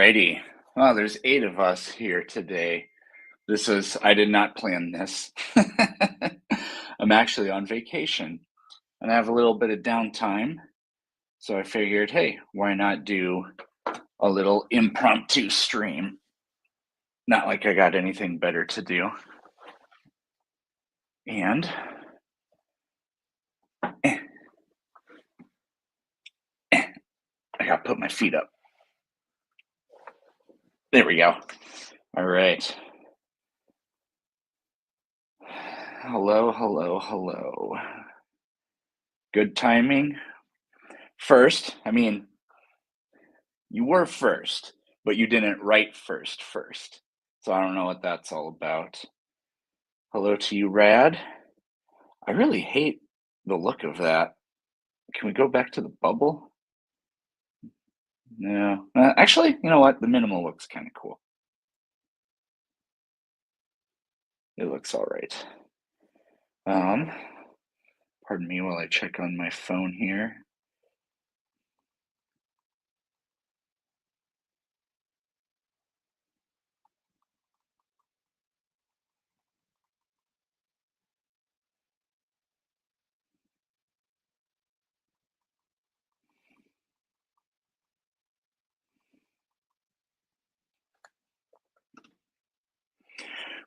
Alrighty. Well, there's 8 of us here today. I did not plan this. I'm actually on vacation and I have a little bit of downtime. So I figured, hey, why not do a little impromptu stream? Not like I got anything better to do. And eh, I got to put my feet up. There we go. All right. Hello, hello, hello. Good timing. First, you were first, but you didn't write first. So I don't know what that's all about. Hello to you, Rad. I really hate the look of that. Can we go back to the bubble? No. Actually, you know what? The minimal looks kind of cool. It looks all right. Pardon me while I check on my phone here.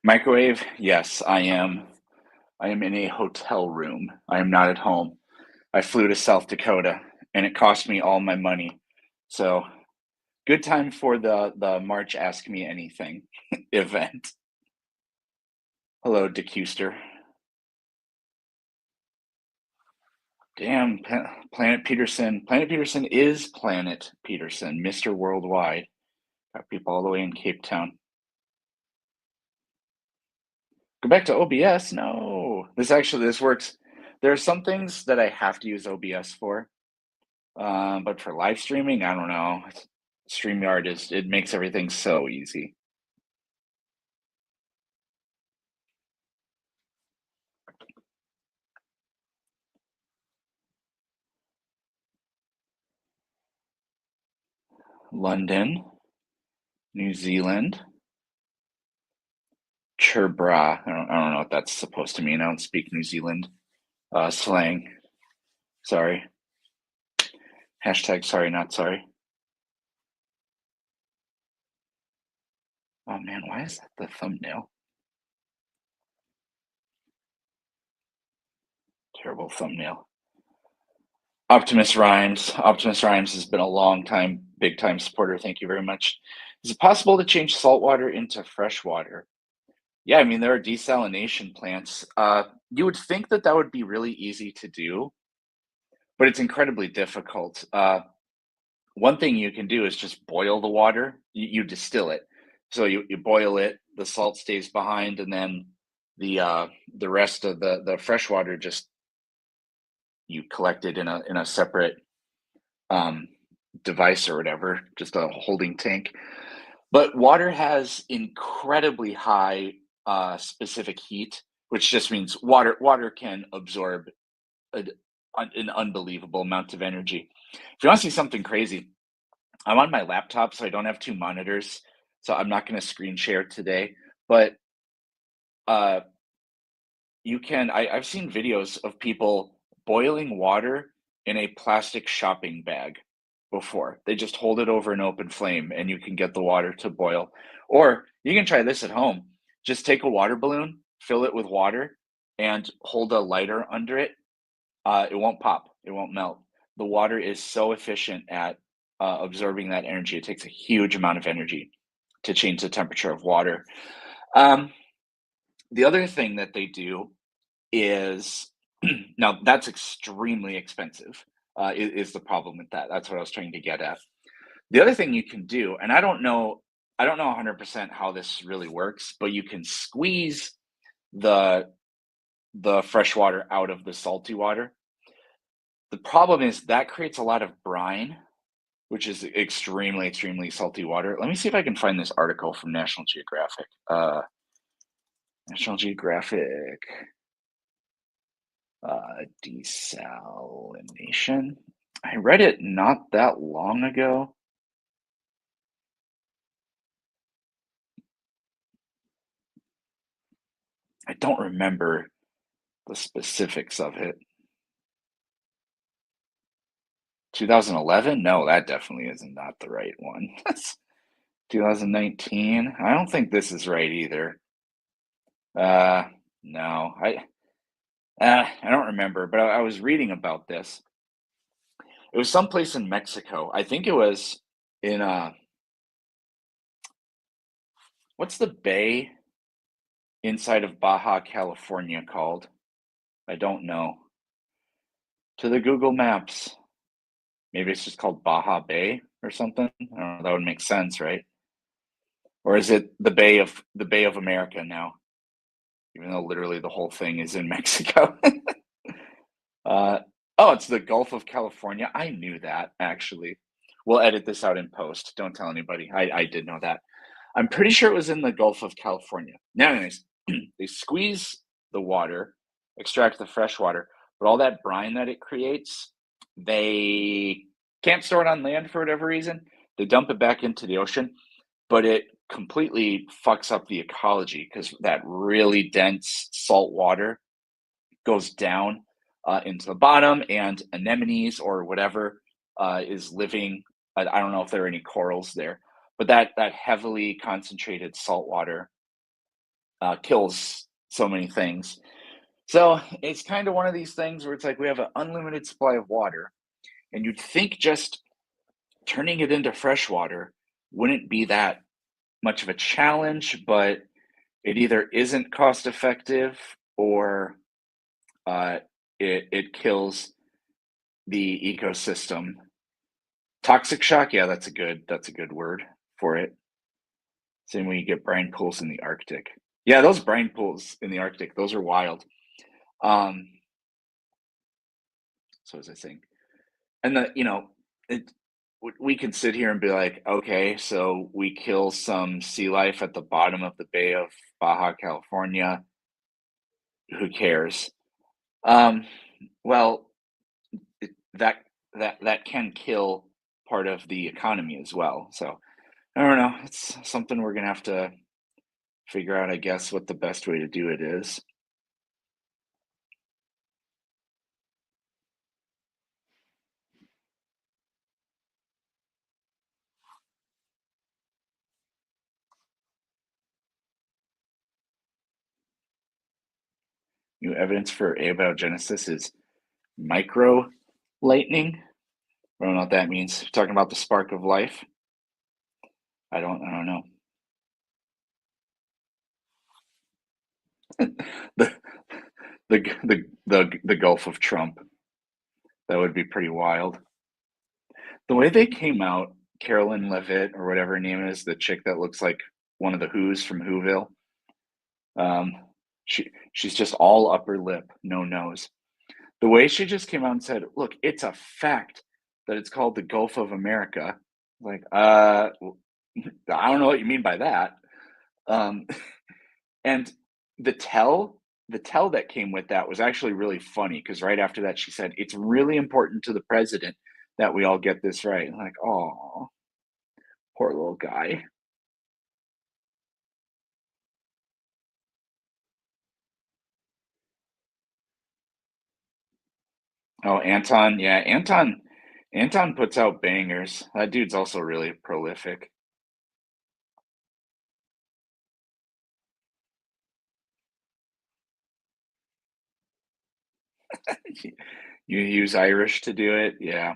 Microwave? Yes, I am. I am in a hotel room. I am not at home. I flew to South Dakota and it cost me all my money. So good time for the March Ask Me Anything event. Hello, DeCuster. Damn, Planet Peterson. Planet Peterson is Planet Peterson, Mr. Worldwide. Got people all the way in Cape Town. Go back to OBS? No. This works. There are some things that I have to use OBS for, but for live streaming, I don't know. StreamYard it makes everything so easy. London, New Zealand, Cherbra. I don't know what that's supposed to mean. I don't speak New Zealand slang. Sorry. Hashtag sorry, not sorry. Oh man, why is that the thumbnail? Terrible thumbnail. Optimus Rhymes. Optimus Rhymes has been a long time, big time supporter. Thank you very much. Is it possible to change salt water into fresh water? Yeah, I mean, there are desalination plants. You would think that that would be really easy to do, but it's incredibly difficult. One thing you can do is just boil the water. You distill it. So you boil it, the salt stays behind, and then the rest of the fresh water just you collect it in a separate device or whatever, just a holding tank. But water has incredibly high specific heat, which just means water can absorb an unbelievable amount of energy. If you want to see something crazy, I'm on my laptop, so I don't have two monitors, so I'm not going to screen share today. But uh, I've seen videos of people boiling water in a plastic shopping bag before. They just hold it over an open flame and you can get the water to boil. Or you can try this at home. Just take a water balloon, fill it with water, and hold a lighter under it. It won't pop, it won't melt. The water is so efficient at absorbing that energy. It takes a huge amount of energy to change the temperature of water. Um, the other thing that they do is now that's extremely expensive, is the problem with that. That's what I was trying to get at. The other thing you can do, and I don't know 100% how this really works, but you can squeeze the fresh water out of the salty water. The problem is that creates a lot of brine, which is extremely, extremely salty water. Let me see if I can find this article from National Geographic. National Geographic. Desalination. I read it not that long ago. I don't remember the specifics of it. 2011? No, that definitely is not the right one. 2019? I don't think this is right either. Uh, no, I don't remember, but I was reading about this. It was someplace in Mexico. I think it was in what's the bay inside of Baja California called? I don't know. To the Google Maps. Maybe it's just called Baja Bay or something. I don't know. That would make sense, right? Or is it the Bay of America now? Even though literally the whole thing is in Mexico. uh, oh, it's the Gulf of California. I knew that actually. We'll edit this out in post. Don't tell anybody. I did know that. I'm pretty sure it was in the Gulf of California. Now, anyways, they squeeze the water, extract the fresh water, but all that brine that it creates, they can't store it on land for whatever reason. They dump it back into the ocean, but it completely fucks up the ecology because that really dense salt water goes down into the bottom, and anemones or whatever is living. I don't know if there are any corals there, but that heavily concentrated salt water kills so many things. So it's kind of one of these things where it's like we have an unlimited supply of water, and you'd think just turning it into fresh water wouldn't be that much of a challenge, but it either isn't cost effective or uh, it kills the ecosystem. Toxic shock, yeah, that's a good word for it. Same way you get brine pools in the Arctic. Yeah, those brine pools in the Arctic, those are wild. Um, so as I saying, and it, we can sit here and be like, okay, so we kill some sea life at the bottom of the Bay of Baja California. Who cares? Um, well, that that can kill part of the economy as well. So I don't know. It's something we're gonna have to figure out, I guess, what the best way to do it is. New evidence for abiogenesis is micro lightning. I don't know what that means. Talking about the spark of life. I don't know. the the Gulf of Trump. That would be pretty wild. The way they came out, Carolyn Levitt or whatever her name is, the chick that looks like one of the Who's from Whoville. Um, she's just all upper lip, no nose. The way she just came out and said, "Look, it's a fact that it's called the Gulf of America." Like, I don't know what you mean by that. Um, and the tell, the tell that came with that was actually really funny because right after that she said, "It's really important to the president that we all get this right." I'm like, oh, poor little guy. Oh, Anton, yeah, Anton puts out bangers. That dude's also really prolific. You use Irish to do it, yeah.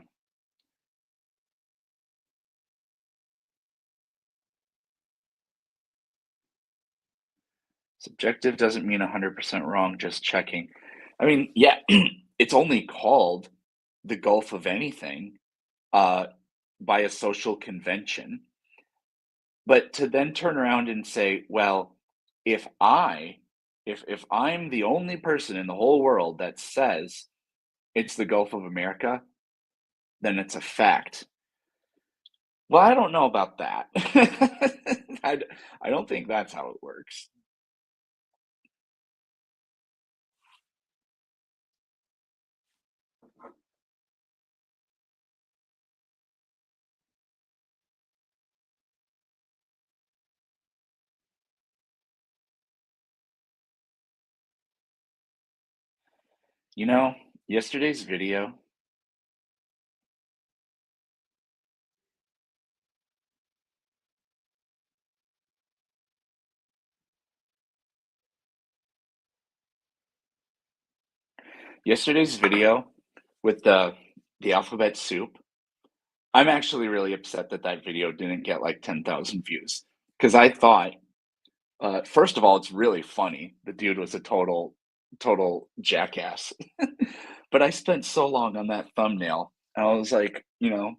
Subjective doesn't mean 100% wrong, just checking. I mean, yeah, it's only called the Gulf of anything uh, by a social convention. But to then turn around and say, well, if I, if I'm the only person in the whole world that says it's the Gulf of America, then it's a fact. Well, I don't know about that. I don't think that's how it works. You know, yesterday's video, yesterday's video with the alphabet soup, I'm actually really upset that that video didn't get like 10,000 views because I thought, first of all, it's really funny. The dude was a total jackass. But I spent so long on that thumbnail. And I was like,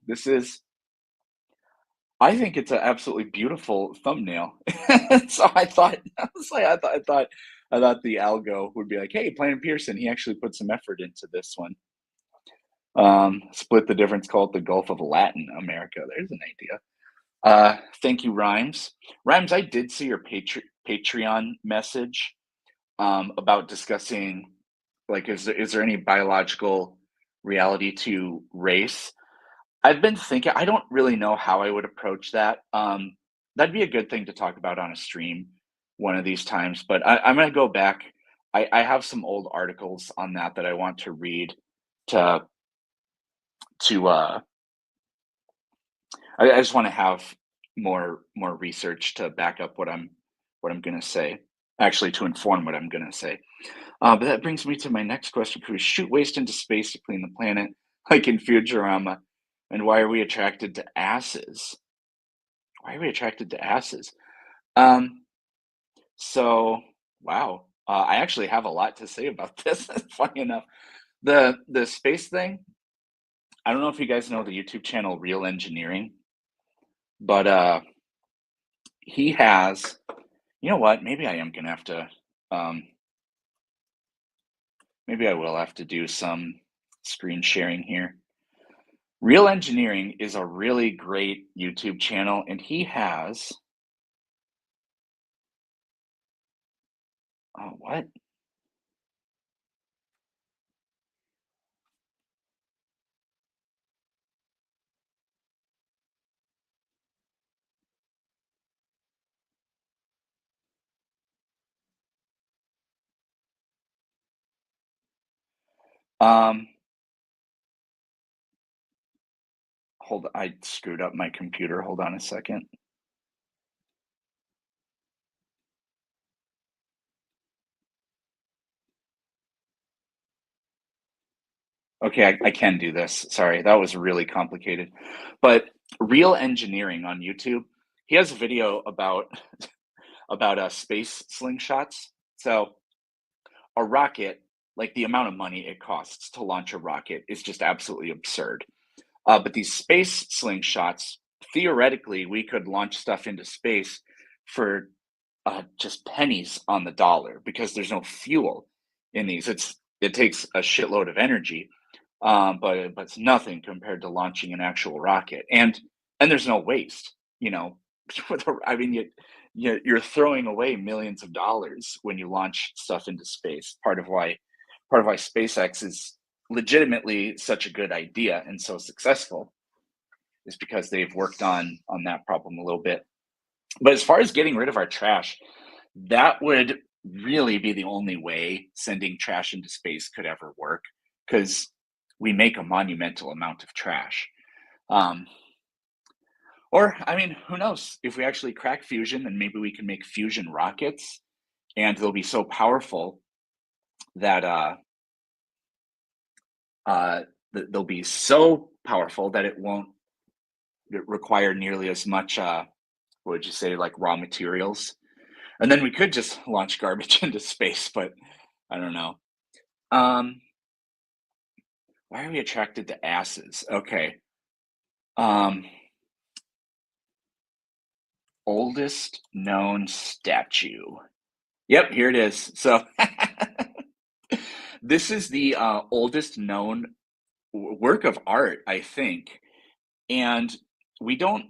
this is I think it's an absolutely beautiful thumbnail. So I thought I was like I thought the algo would be like, hey, Planet Pearson, he actually put some effort into this one. Split the difference, call it the Gulf of Latin America. There's an idea. Thank you, Rhymes. Rhymes, I did see your Patreon message about discussing, like, is there any biological reality to race? I've been thinking, I don't really know how I would approach that. That'd be a good thing to talk about on a stream one of these times, but I'm gonna go back. I have some old articles on that that I want to read to to I just want to have more research to back up what I'm gonna say. Actually, to inform what I'm gonna say. But that brings me to my next question: could we shoot waste into space to clean the planet, like in Futurama? And why are we attracted to asses? Why are we attracted to asses? Um, so wow, I actually have a lot to say about this. Funny enough, the space thing. I don't know if you guys know the YouTube channel Real Engineering, but he has. You know what? Maybe I am gonna have to. Um, maybe I will have to do some screen sharing here. Real Engineering is a really great YouTube channel, and he has. Oh, what? Um, hold. I screwed up my computer. Hold on a second. Okay, I can do this. Sorry, that was really complicated. But Real Engineering on YouTube, he has a video about space slingshots. So a rocket, like the amount of money it costs to launch a rocket, is just absolutely absurd. But these space slingshots, theoretically, we could launch stuff into space for just pennies on the dollar because there's no fuel in these. It takes a shitload of energy, but it's nothing compared to launching an actual rocket, and there's no waste. You know, I mean, you're throwing away millions of dollars when you launch stuff into space. Part of why SpaceX is legitimately such a good idea and so successful is because they've worked on that problem a little bit. But as far as getting rid of our trash, that would really be the only way sending trash into space could ever work because we make a monumental amount of trash. Um, or, I mean, who knows? If we actually crack fusion, then maybe we can make fusion rockets, and they'll be so powerful that uh, they'll be so powerful that it won't require nearly as much. What would you say, like raw materials? And then we could just launch garbage into space, but I don't know. Um, why are we attracted to asses? Okay. Um, oldest known statue. Yep, here it is. So this is the oldest known work of art, I think, and we don't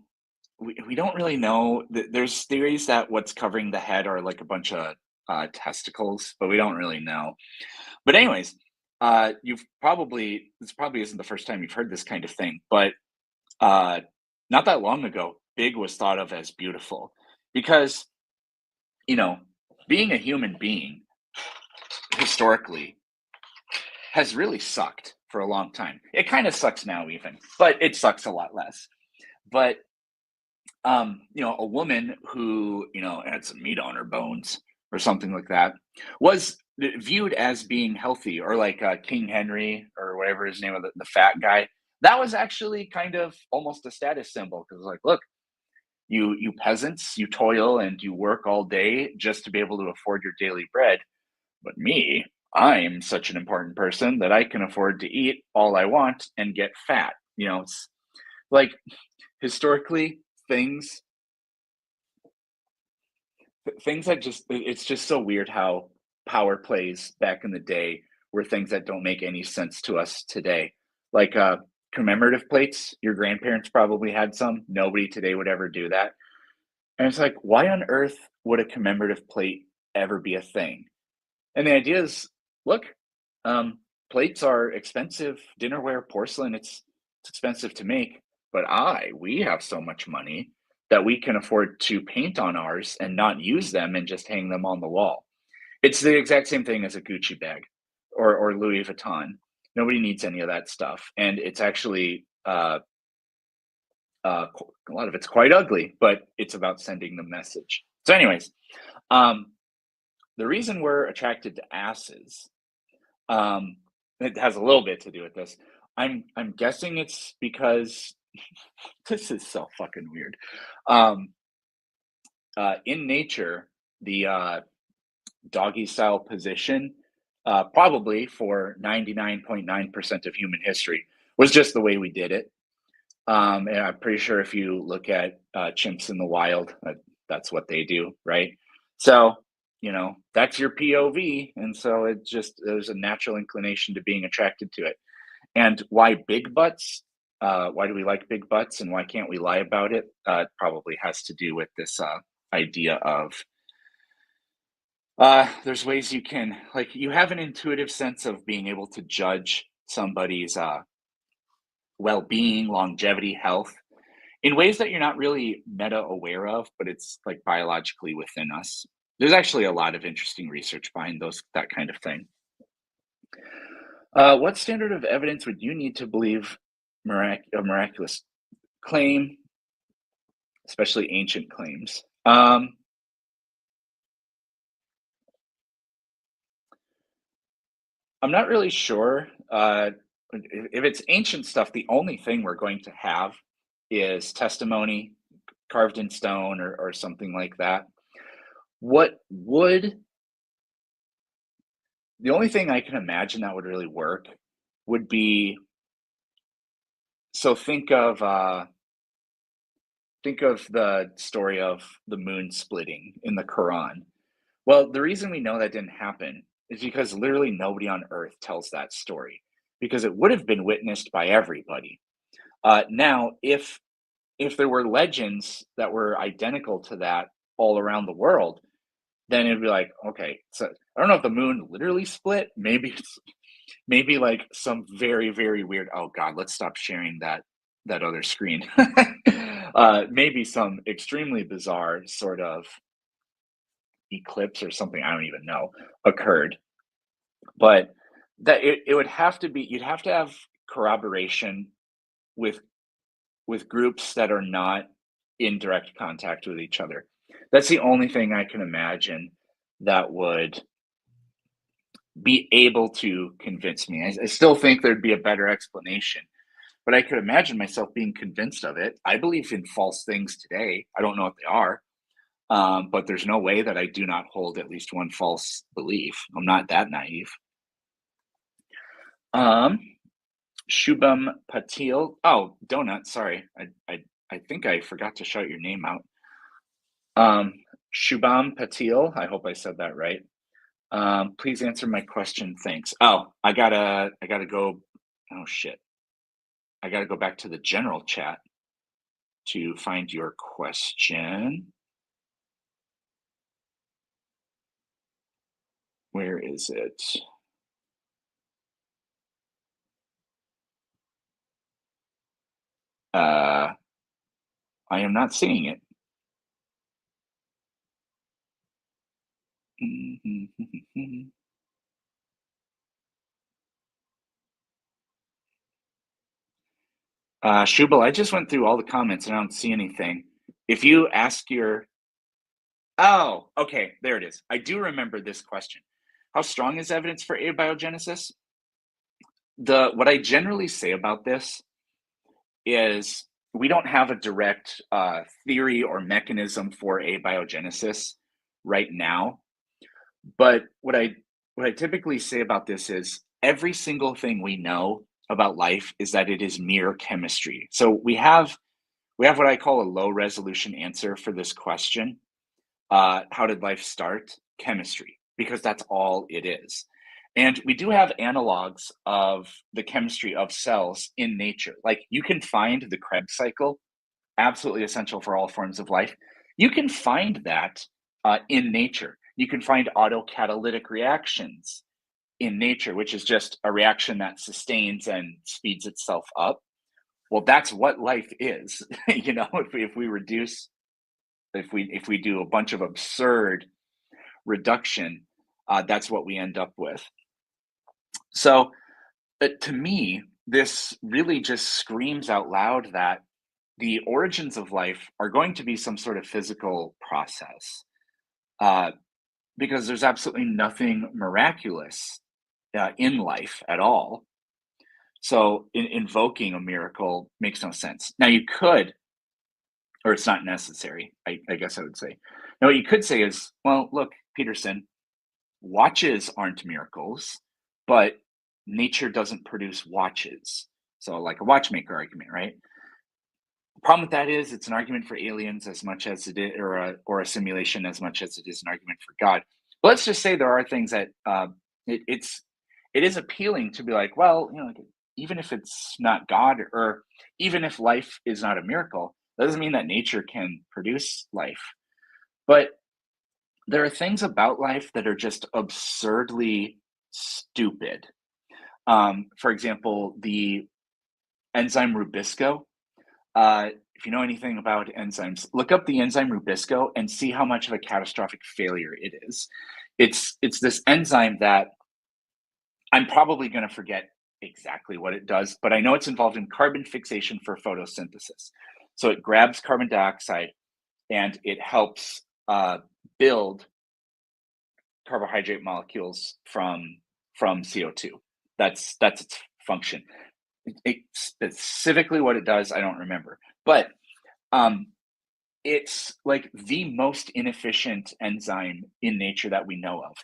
we don't really know. There's theories that what's covering the head are like a bunch of testicles, but we don't really know. But anyways, you've probably this probably isn't the first time you've heard this kind of thing, but uh, not that long ago, big was thought of as beautiful because you know being a human being historically has really sucked for a long time. It kind of sucks now even, but it sucks a lot less. But a woman who, had some meat on her bones or something like that was viewed as being healthy, or like King Henry or whatever his name of the fat guy. That was actually kind of almost a status symbol because, like, look, you peasants, you toil and you work all day just to be able to afford your daily bread. But me, I'm such an important person that I can afford to eat all I want and get fat. It's like historically things things that just it's just so weird how power plays back in the day were things that don't make any sense to us today. Like commemorative plates, your grandparents probably had some. Nobody today would ever do that. And it's like, why on earth would a commemorative plate ever be a thing? And the idea is, look, plates are expensive. Dinnerware, porcelain, it's expensive to make. But we have so much money that we can afford to paint on ours and not use them and just hang them on the wall. It's the exact same thing as a Gucci bag or Louis Vuitton. Nobody needs any of that stuff, and it's actually a lot of it's quite ugly, but it's about sending the message. So, anyways, um, the reason we're attracted to asses, um, it has a little bit to do with this. I'm guessing it's because this is so fucking weird. Um, in nature, the doggy style position, probably for 99.9% of human history, was just the way we did it. And I'm pretty sure if you look at chimps in the wild, that's what they do, right? So, that's your POV. And so there's a natural inclination to being attracted to it. And why big butts? Why do we like big butts and why can't we lie about it? It probably has to do with this idea of there's ways you can, like, you have an intuitive sense of being able to judge somebody's well being, longevity, health in ways that you're not really meta aware of, but it's like biologically within us. There's actually a lot of interesting research behind that kind of thing. What standard of evidence would you need to believe a miraculous claim, especially ancient claims? I'm not really sure. If it's ancient stuff, the only thing we're going to have is testimony carved in stone or something like that. What would The only thing I can imagine that would really work would be, so think of the story of the moon splitting in the Quran. Well, the reason we know that didn't happen is because literally nobody on earth tells that story because it would have been witnessed by everybody. Now, if there were legends that were identical to that all around the world, then it'd be like, okay, so I don't know if the moon literally split. Maybe maybe like some very, very weird, oh god, let's stop sharing that other screen. Maybe some extremely bizarre sort of eclipse or something, I don't even know, occurred. But it would have to be, you'd have to have corroboration with groups that are not in direct contact with each other. That's the only thing I can imagine that would be able to convince me. I still think there'd be a better explanation, but I could imagine myself being convinced of it. I believe in false things today. I don't know what they are, but there's no way that I do not hold at least one false belief. I'm not that naive. Um, Shubham Patil. Oh, Donut. Sorry, I think I forgot to shout your name out. Um, Shubham Patil. I hope I said that right. Please answer my question. Thanks. Oh, I gotta go. Oh shit. I gotta go back to the general chat to find your question. Where is it? I am not seeing it. Shubal, I just went through all the comments and I don't see anything. If you ask your, oh, okay, there it is. I do remember this question. How strong is evidence for abiogenesis? What I generally say about this is we don't have a direct theory or mechanism for abiogenesis right now. But what I typically say about this is every single thing we know about life is that it is mere chemistry. So we have what I call a low resolution answer for this question. How did life start? Chemistry, because that's all it is. And we do have analogs of the chemistry of cells in nature. Like you can find the Krebs cycle, absolutely essential for all forms of life. You can find that in nature. You can find autocatalytic reactions in nature, which is just a reaction that sustains and speeds itself up. Well, that's what life is. If we do a bunch of absurd reduction, that's what we end up with. So, to me, this really just screams out loud that the origins of life are going to be some sort of physical process, uh, because there's absolutely nothing miraculous in life at all. So, invoking a miracle makes no sense. Now, you could, or it's not necessary, I guess I would say. Now, what you could say is, well, look, Peterson, watches aren't miracles, but nature doesn't produce watches. So, like a watchmaker argument, right? The problem with that is it's an argument for aliens as much as it is, or a simulation as much as it is an argument for God. But let's just say there are things that it is appealing to be like, well, like, even if it's not God, or even if life is not a miracle, that doesn't mean that nature can produce life. But there are things about life that are just absurdly stupid. For example, the enzyme Rubisco. If you know anything about enzymes, look up the enzyme Rubisco and see how much of a catastrophic failure it is. It's this enzyme that I'm probably going to forget exactly what it does, but I know it's involved in carbon fixation for photosynthesis. So it grabs carbon dioxide and it helps build carbohydrate molecules from CO2. That's its function. Specifically what it does, I don't remember, but it's like the most inefficient enzyme in nature that we know of.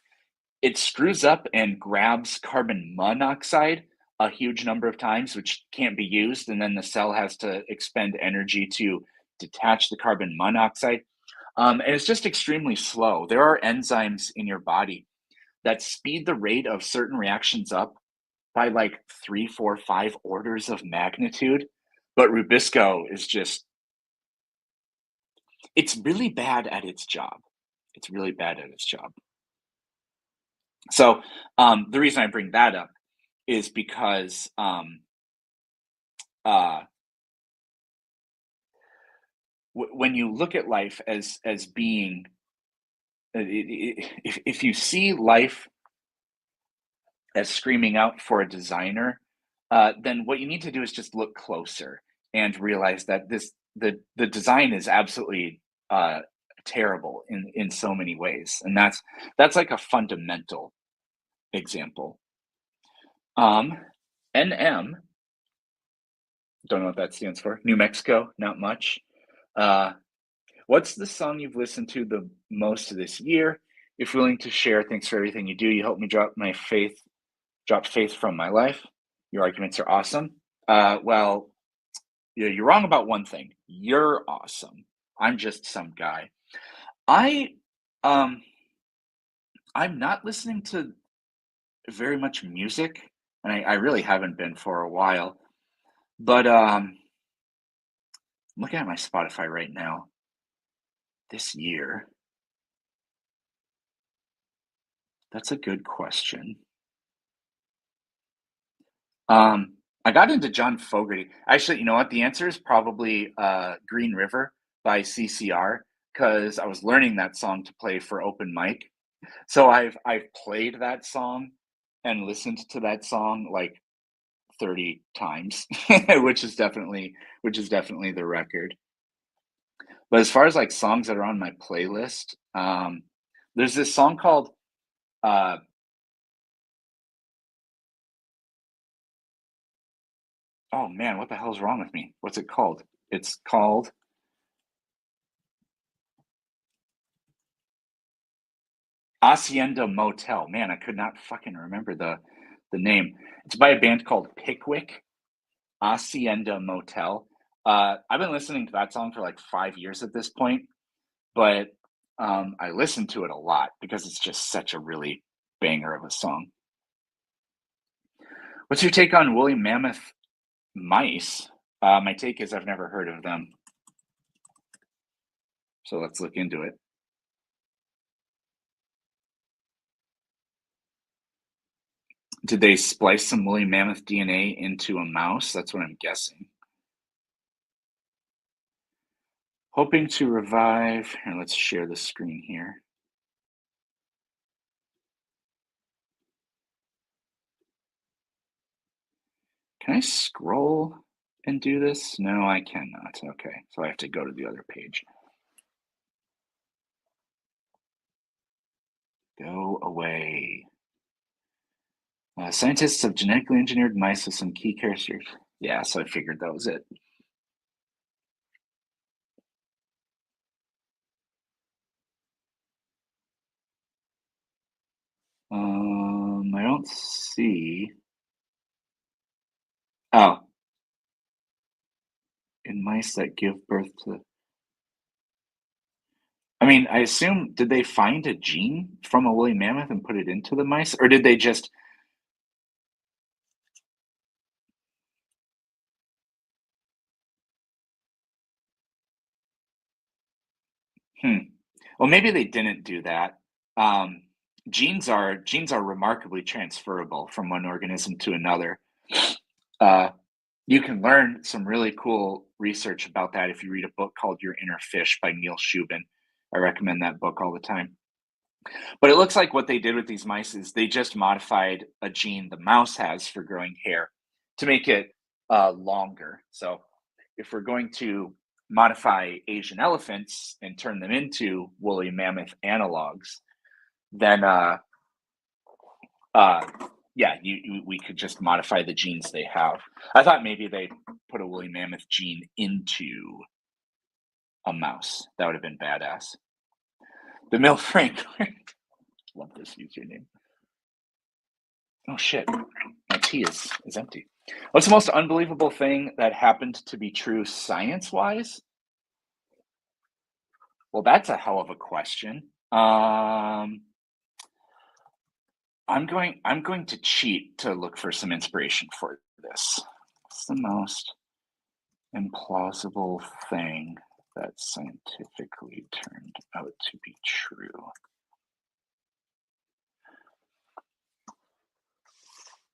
It screws up and grabs carbon monoxide a huge number of times, which can't be used, and then the cell has to expend energy to detach the carbon monoxide. And it's just extremely slow. There are enzymes in your body that speed the rate of certain reactions up by like 3, 4, 5 orders of magnitude. But Rubisco is just, it's really bad at its job. It's really bad at its job. So the reason I bring that up is because uh, when you look at life as being, if you see life as screaming out for a designer, then what you need to do is just look closer and realize that the design is absolutely terrible in so many ways, and that's like a fundamental example. NM, don't know what that stands for. New Mexico, not much. What's the song you've listened to the most this year? If willing to share, thanks for everything you do. You helped me drop faith from my life. Your arguments are awesome. Well, you're wrong about one thing. You're awesome. I'm just some guy. I I'm not listening to very much music, and I really haven't been for a while. But I'm looking at my Spotify right now. This year, that's a good question. I got into John Fogerty. Actually, you know what? The answer is probably Green River by CCR, because I was learning that song to play for open mic. So I've played that song and listened to that song like 30 times, which is definitely the record. But as far as like songs that are on my playlist, there's this song called uh, oh man, what the hell's wrong with me? What's it called? It's called Hacienda Motel. Man, I could not fucking remember the name. It's by a band called Pickwick. Hacienda Motel. I've been listening to that song for like 5 years at this point, but I listen to it a lot because it's just such a really banger of a song. What's your take on woolly mammoth mice? My take is I've never heard of them, so let's look into it. Did they splice some woolly mammoth DNA into a mouse? That's what I'm guessing. Hoping to revive. Here, let's share the screen here. Can I scroll and do this? No, I cannot. Okay, so I have to go to the other page. Go away. Scientists have genetically engineered mice with some key characteristics. Yeah, so I figured that was it. I don't see. Oh, in mice that give birth to. I mean, I assume, did they find a gene from a woolly mammoth and put it into the mice? Or did they just. Hmm. Well, maybe they didn't do that. Um, genes are remarkably transferable from one organism to another. Uh, you can learn some really cool research about that if you read a book called Your Inner Fish by Neil Shubin. I recommend that book all the time. But it looks like what they did with these mice is they just modified a gene the mouse has for growing hair to make it longer. So if we're going to modify Asian elephants and turn them into woolly mammoth analogs, then uh, yeah, we could just modify the genes they have. I thought maybe they put a woolly mammoth gene into a mouse. That would have been badass. The Mill Franklin. Love this username. Oh shit, my tea is empty. What's the most unbelievable thing that happened to be true science-wise? Well, that's a hell of a question. I'm going to cheat to look for some inspiration for this. What's the most implausible thing that scientifically turned out to be true?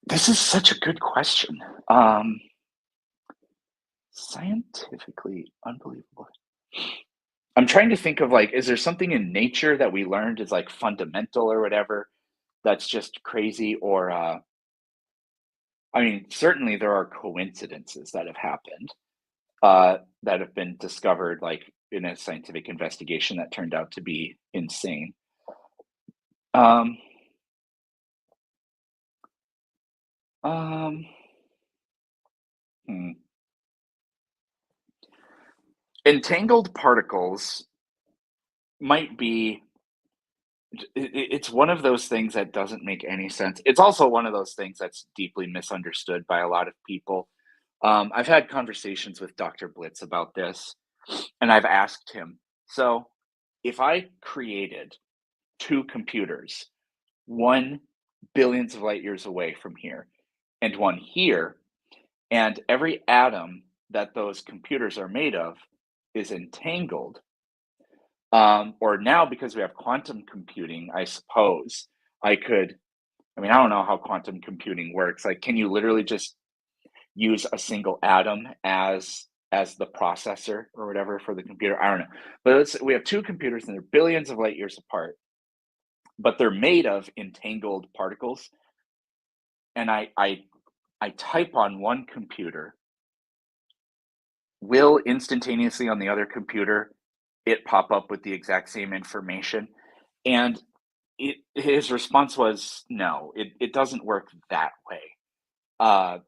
This is such a good question. Scientifically unbelievable. I'm trying to think of like, is there something in nature that we learned is like fundamental or whatever that's just crazy? Or, I mean, certainly there are coincidences that have happened that have been discovered like in a scientific investigation that turned out to be insane. Um, um, hmm. Entangled particles might be it's one of those things that doesn't make any sense. It's also one of those things that's deeply misunderstood by a lot of people. I've had conversations with Dr. Blitz about this, and I've asked him, so if I created two computers, one billions of light years away from here, and one here, and every atom that those computers are made of is entangled, or now because we have quantum computing, I suppose I could. I mean, I don't know how quantum computing works. Like, can you literally just use a single atom as the processor or whatever for the computer? I don't know. But we have two computers and they're billions of light years apart, but they're made of entangled particles. And I I type on one computer, will instantaneously on the other computer it pop up with the exact same information? And his response was, no, it doesn't work that way. Uh,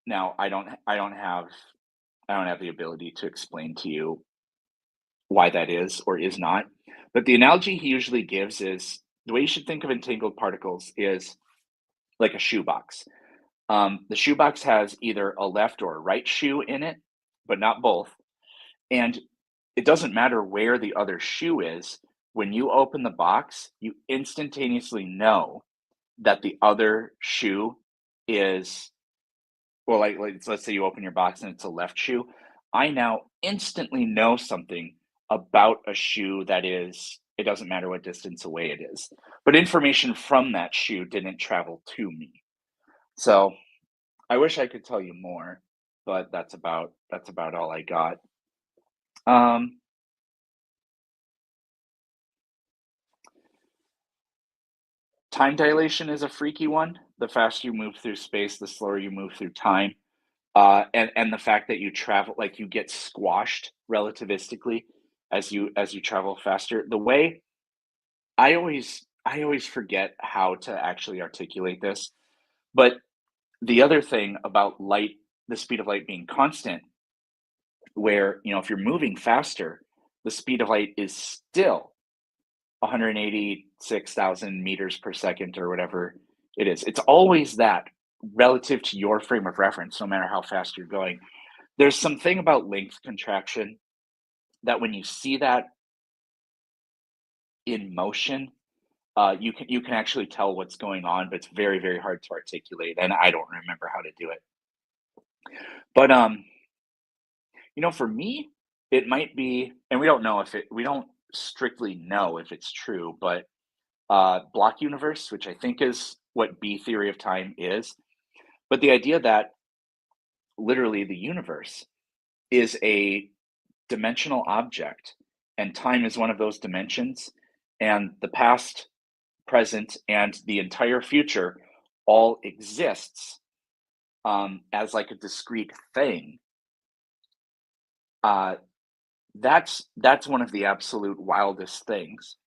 Now I don't have the ability to explain to you why that is or is not. But the analogy he usually gives is the way you should think of entangled particles is like a shoebox. The shoebox has either a left or a right shoe in it, but not both. And it doesn't matter where the other shoe is. When you open the box, you instantaneously know that the other shoe is, well, like let's say you open your box and it's a left shoe. I now instantly know something about a shoe that is, it doesn't matter what distance away it is. But information from that shoe didn't travel to me. So I wish I could tell you more, but that's about all I got. Um, Time dilation is a freaky one. The faster you move through space, the slower you move through time. And the fact that you travel, like you get squashed relativistically as you travel faster. The way I always forget how to actually articulate this, but the other thing about light, the speed of light being constant, where if you're moving faster, the speed of light is still 186,000 meters per second or whatever it is. It's always that relative to your frame of reference, no matter how fast you're going. There's something about length contraction that when you see that in motion, you can actually tell what's going on, but it's very, very hard to articulate, and I don't remember how to do it. But for me, it might be, and we don't strictly know if it's true, but block universe, which I think is what B theory of time is, but the idea that literally the universe is a dimensional object, and time is one of those dimensions, and the past, present, and the entire future all exists as like a discrete thing. Uh, that's one of the absolute wildest things.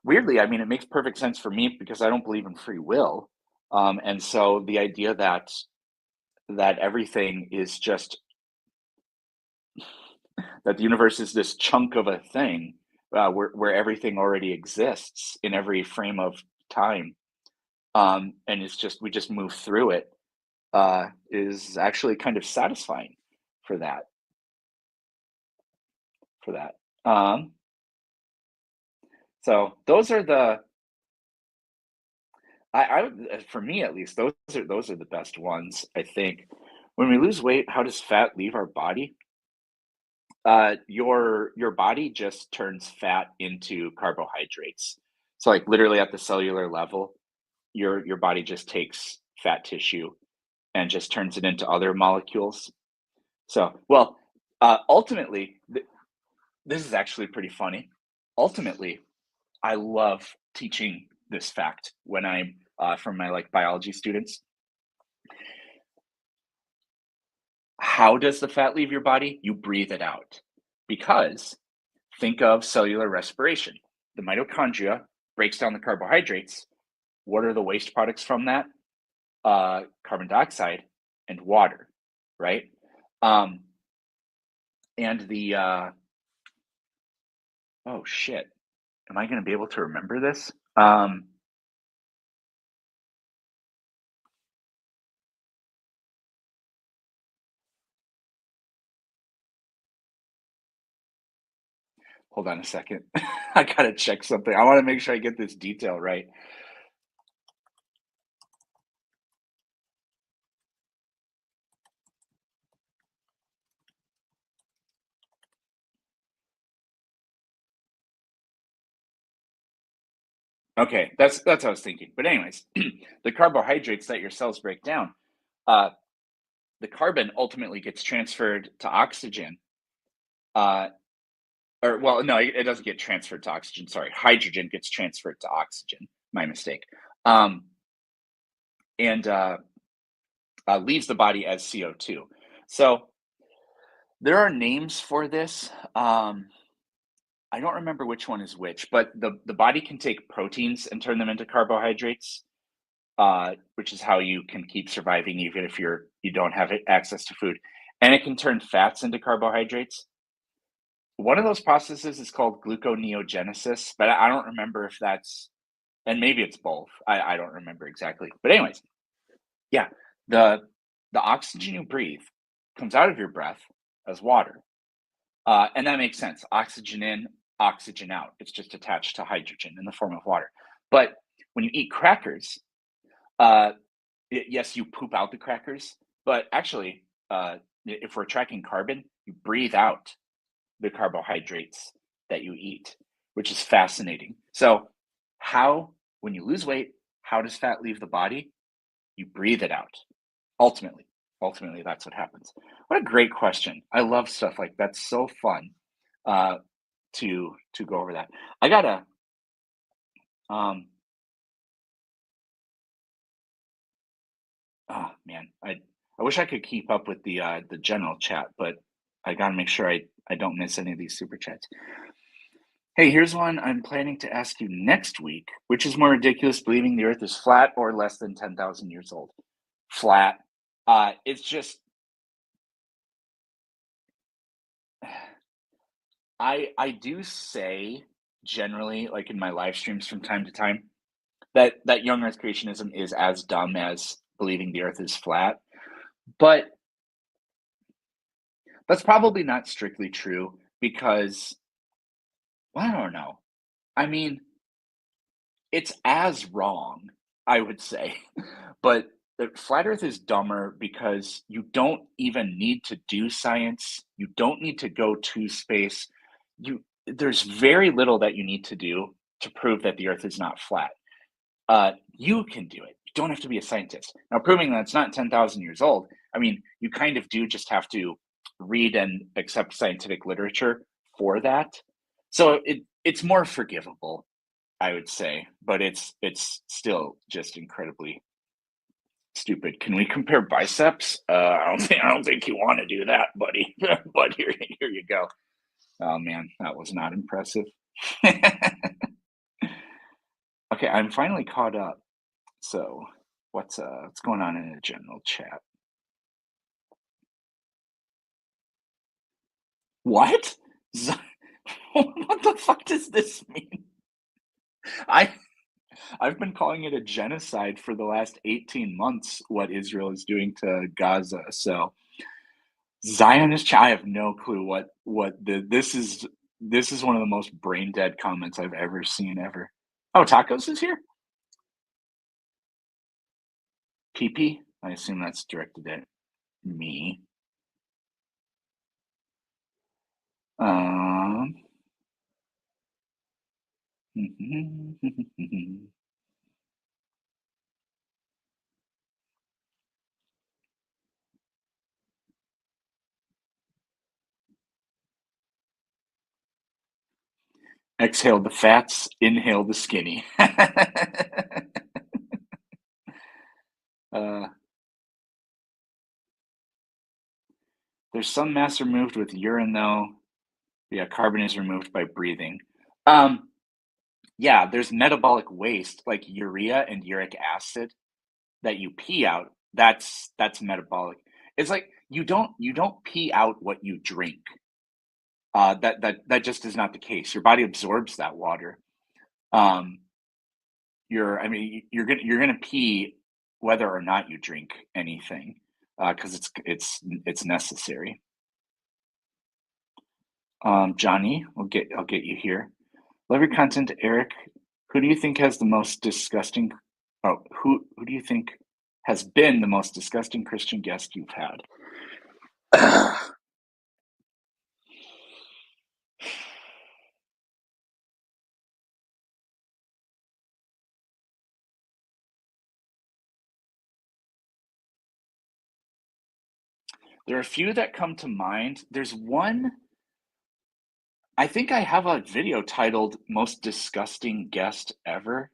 Weirdly, I mean, it makes perfect sense for me because I don't believe in free will, and so the idea that everything is just that the universe is this chunk of a thing where everything already exists in every frame of time, and it's just we just move through it is actually kind of satisfying for that for that. Um, so those are the I would for me at least those are the best ones I think. When we lose weight, how does fat leave our body? Your body just turns fat into carbohydrates. So like literally at the cellular level, your body just takes fat tissue and just turns it into other molecules. So, well, ultimately, this is actually pretty funny. Ultimately, I love teaching this fact when I'm from my like biology students. How does the fat leave your body? You breathe it out. Because think of cellular respiration. The mitochondria breaks down the carbohydrates. What are the waste products from that? Carbon dioxide and water, right? Um, and the oh shit, am I going to be able to remember this? Hold on a second. I gotta check something. I want to make sure I get this detail right. Okay, that's what I was thinking. But anyways, the carbohydrates that your cells break down, uh, the carbon ultimately gets transferred to oxygen. Uh, or well, no, it doesn't get transferred to oxygen. Sorry, hydrogen gets transferred to oxygen. My mistake. Um, and leaves the body as CO2. So there are names for this. I don't remember which one is which, but the body can take proteins and turn them into carbohydrates, which is how you can keep surviving even if you don't have access to food. And it can turn fats into carbohydrates. One of those processes is called gluconeogenesis, but I don't remember if that's, and maybe it's both. I don't remember exactly. But anyways, yeah, the the oxygen you breathe comes out of your breath as water. And that makes sense. Oxygen in, oxygen out. It's just attached to hydrogen in the form of water. But when you eat crackers, uh, yes, you poop out the crackers, but actually, if we're tracking carbon, you breathe out the carbohydrates that you eat, which is fascinating. So, how, when you lose weight, how does fat leave the body? You breathe it out. Ultimately, ultimately, that's what happens. What a great question. I love stuff like that's so fun uh, to go over that. I gotta. Um, oh man, I wish I could keep up with the general chat, but I gotta make sure I don't miss any of these super chats. Hey, here's one I'm planning to ask you next week. Which is more ridiculous, believing the Earth is flat or less than 10,000 years old? Flat. It's just I do say generally, like in my live streams from time to time, that young Earth creationism is as dumb as believing the Earth is flat, but that's probably not strictly true because well, I don't know. I mean, it's as wrong, I would say, but the flat Earth is dumber because you don't even need to do science. You don't need to go to space. There's very little that you need to do to prove that the Earth is not flat. You can do it. You don't have to be a scientist. Now, proving that it's not 10,000 years old, I mean, you kind of do just have to read and accept scientific literature for that. So it's more forgivable, I would say, but it's still just incredibly stupid. Can we compare biceps? I don't think you want to do that, buddy. But here you go. Oh man, that was not impressive. Okay, I'm finally caught up. So what's going on in the general chat? What? Z- what the fuck does this mean? I I've been calling it a genocide for the last 18 months, what Israel is doing to Gaza. So Zionist I have no clue this is one of the most brain dead comments I've ever seen ever. Oh, tacos is here? PP? I assume that's directed at me. Um exhale the fats, inhale the skinny. uh, there's some mass removed with urine though. Yeah, carbon is removed by breathing. Um, yeah, there's metabolic waste like urea and uric acid that you pee out. That's metabolic. It's like you don't pee out what you drink. That just is not the case. Your body absorbs that water. Um, I mean, you're gonna pee whether or not you drink anything, because it's necessary. Johnny, I'll get you here. Love your content, Eric. Who do you think has the most disgusting? Oh, who do you think has been the most disgusting Christian guest you've had? There are a few that come to mind. There's one. I think I have a video titled "Most Disgusting Guest Ever."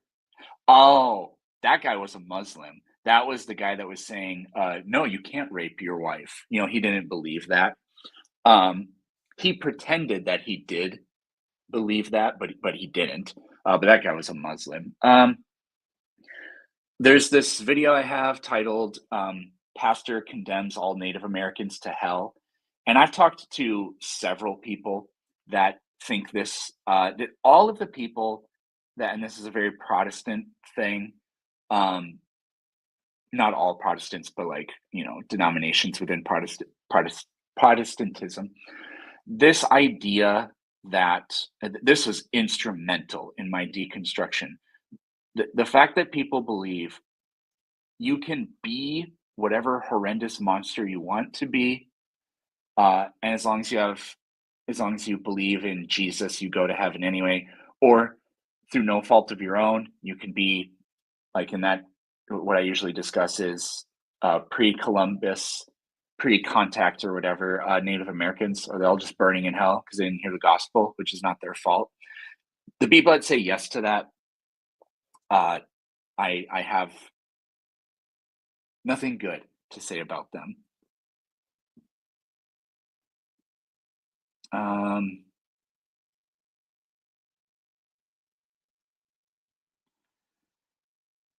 Oh, that guy was a Muslim. that was the guy that was saying, no, you can't rape your wife. He didn't believe that. Um, he pretended that he did believe that, but he didn't. But that guy was a Muslim. There's this video I have titled "Pastor Condemns All Native Americans to Hell," and I've talked to several people that think this. That all of the people that, and this is a very Protestant thing. Not all Protestants, but like denominations within Protestantism. This idea that this was instrumental in my deconstruction. The fact that people believe you can be whatever horrendous monster you want to be, and as long as you believe in Jesus, you go to heaven anyway, or through no fault of your own, you can be like in that. What I usually discuss is pre-Columbus, pre-contact or whatever, Native Americans, are they all just burning in hell because they didn't hear the gospel, which is not their fault. The people that say yes to that, I have nothing good to say about them.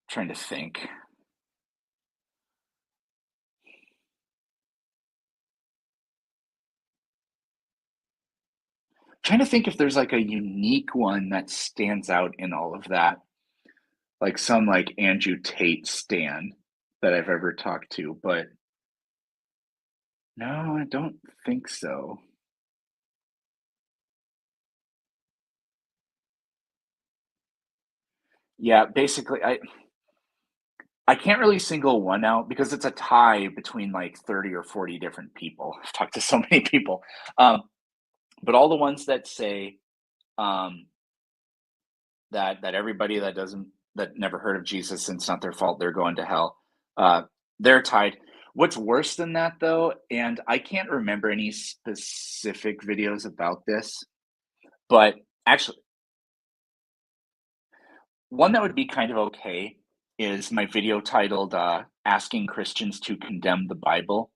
Trying to think. Trying to think if there's like a unique one that stands out in all of that, like some like Andrew Tate stan that I've ever talked to, but no, I don't think so. Yeah, basically, I can't really single one out because it's a tie between like 30 or 40 different people. I've talked to so many people. Um, but all the ones that say um, that everybody that never heard of Jesus and it's not their fault, they're going to hell. Uh, they're tied. What's worse than that though, and I can't remember any specific videos about this, but actually one that would be kind of okay is my video titled "Asking Christians to Condemn the Bible."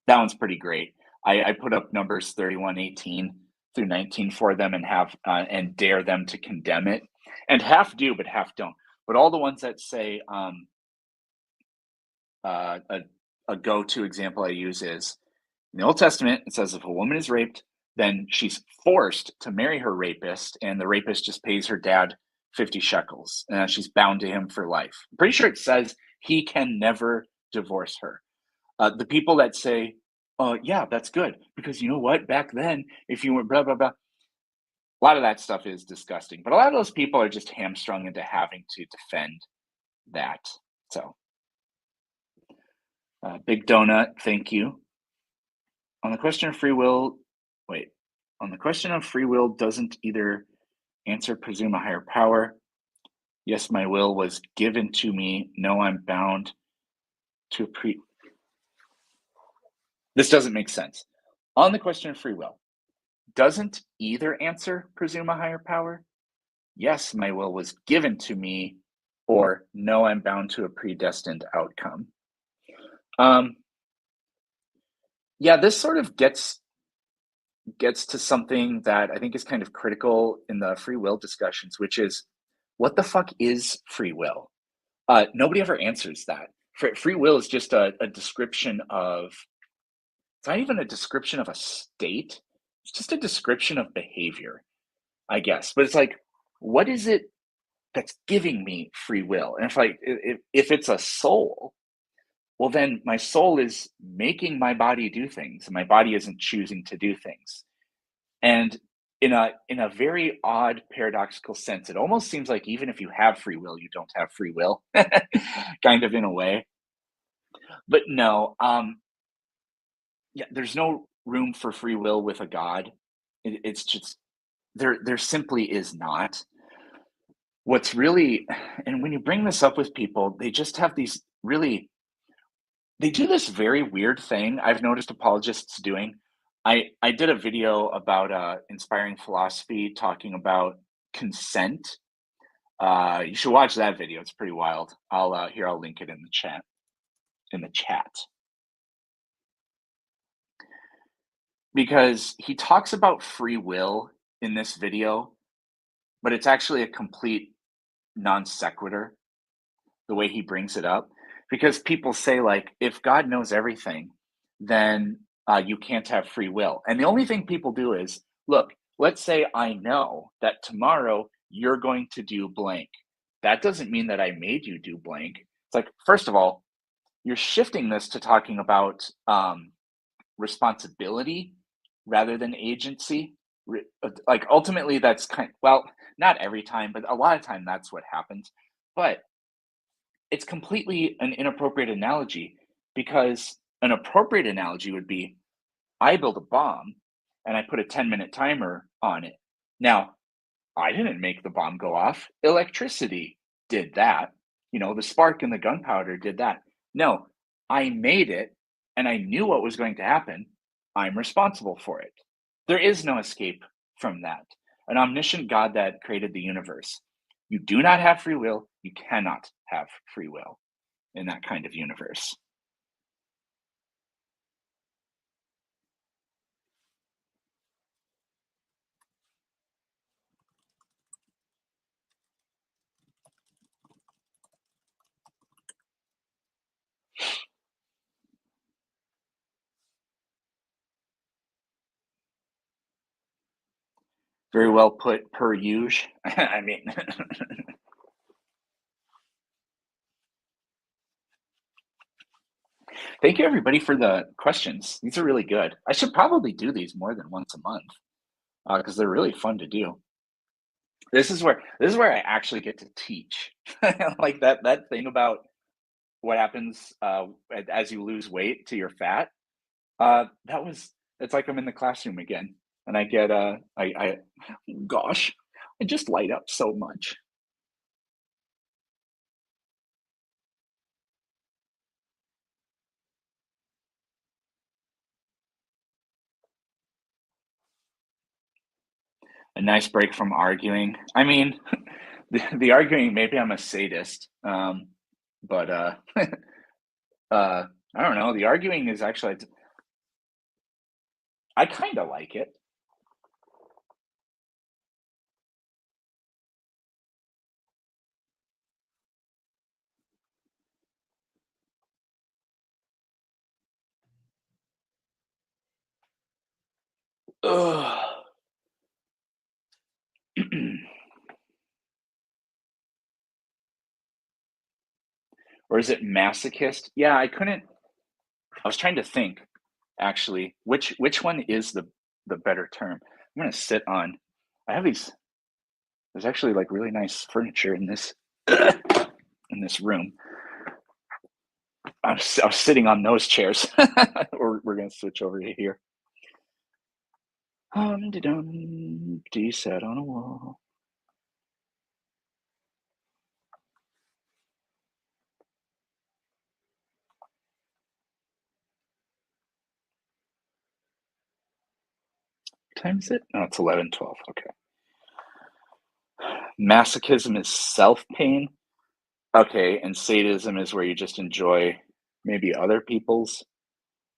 That one's pretty great. I put up numbers 31:18 through 19 for them and have and dare them to condemn it. And half do, but half don't. But all the ones that say uh, a, a go-to example I use is in the Old Testament, it says if a woman is raped, then she's forced to marry her rapist, and the rapist just pays her dad 50 shekels, and she's bound to him for life. I'm pretty sure it says he can never divorce her. The people that say, "Oh, yeah, that's good," because you know what? Back then, if you were blah blah blah, a lot of that stuff is disgusting. But a lot of those people are just hamstrung into having to defend that. So, Big Donut, thank you. On the question of free will, wait. On the question of free will, doesn't either answer presume a higher power? Yes, my will was given to me. No, I'm bound to a pre. This doesn't make sense. On the question of free will, doesn't either answer presume a higher power? Yes, my will was given to me, or no, I'm bound to a predestined outcome. Um, yeah, this sort of gets to something that I think is kind of critical in the free will discussions, which is what the fuck is free will? Nobody ever answers that. Free will is just a description of, it's not even a description of a state, it's just a description of behavior, I guess. But it's like, what is it that's giving me free will? And if it's a soul, well, then my soul is making my body do things, and my body isn't choosing to do things. And in a very odd paradoxical sense, it almost seems like even if you have free will, you don't have free will, kind of in a way. But no, yeah, there's no room for free will with a God. It's just there simply is not. What's really, and when you bring this up with people, they just have these really, they do this very weird thing I've noticed apologists doing. I did a video about inspiring philosophy talking about consent. You should watch that video. It's pretty wild. I'll link it in the chat. In the chat, because he talks about free will in this video, but it's actually a complete non sequitur the way he brings it up. Because people say, like, if God knows everything, then you can't have free will. And the only thing people do is, look, let's say I know that tomorrow you're going to do blank. That doesn't mean that I made you do blank. It's like, first of all, you're shifting this to talking about responsibility rather than agency. Like, ultimately, that's well, not every time, but a lot of time that's what happens. But it's completely an inappropriate analogy, because an appropriate analogy would be, I build a bomb and I put a 10-minute timer on it. Now, I didn't make the bomb go off. Electricity did that. The spark in the gunpowder did that. No, I made it and I knew what was going to happen. I'm responsible for it. There is no escape from that. An omniscient God that created the universe. You do not have free will. You cannot have free will in that kind of universe. Very well put, per usual. I mean, thank you everybody for the questions. These are really good. I should probably do these more than once a month, because they're really fun to do. This is where I actually get to teach. Like that thing about what happens as you lose weight to your fat. It's like I'm in the classroom again, and I get I gosh, I just light up so much. A nice break from arguing. I mean, the arguing, maybe I'm a sadist, but I don't know. The arguing is actually, I kind of like it. Ugh. Or is it masochist? Yeah, I couldn't. I was trying to think, actually, which one is the better term. I'm gonna sit on. I have these. There's actually like really nice furniture in this in this room. I was sitting on those chairs. We're gonna switch over to here. Dum D sat on a wall. What time is it? Oh, it's 11:12. Okay. Masochism is self pain. Okay, and sadism is where you just enjoy maybe other people's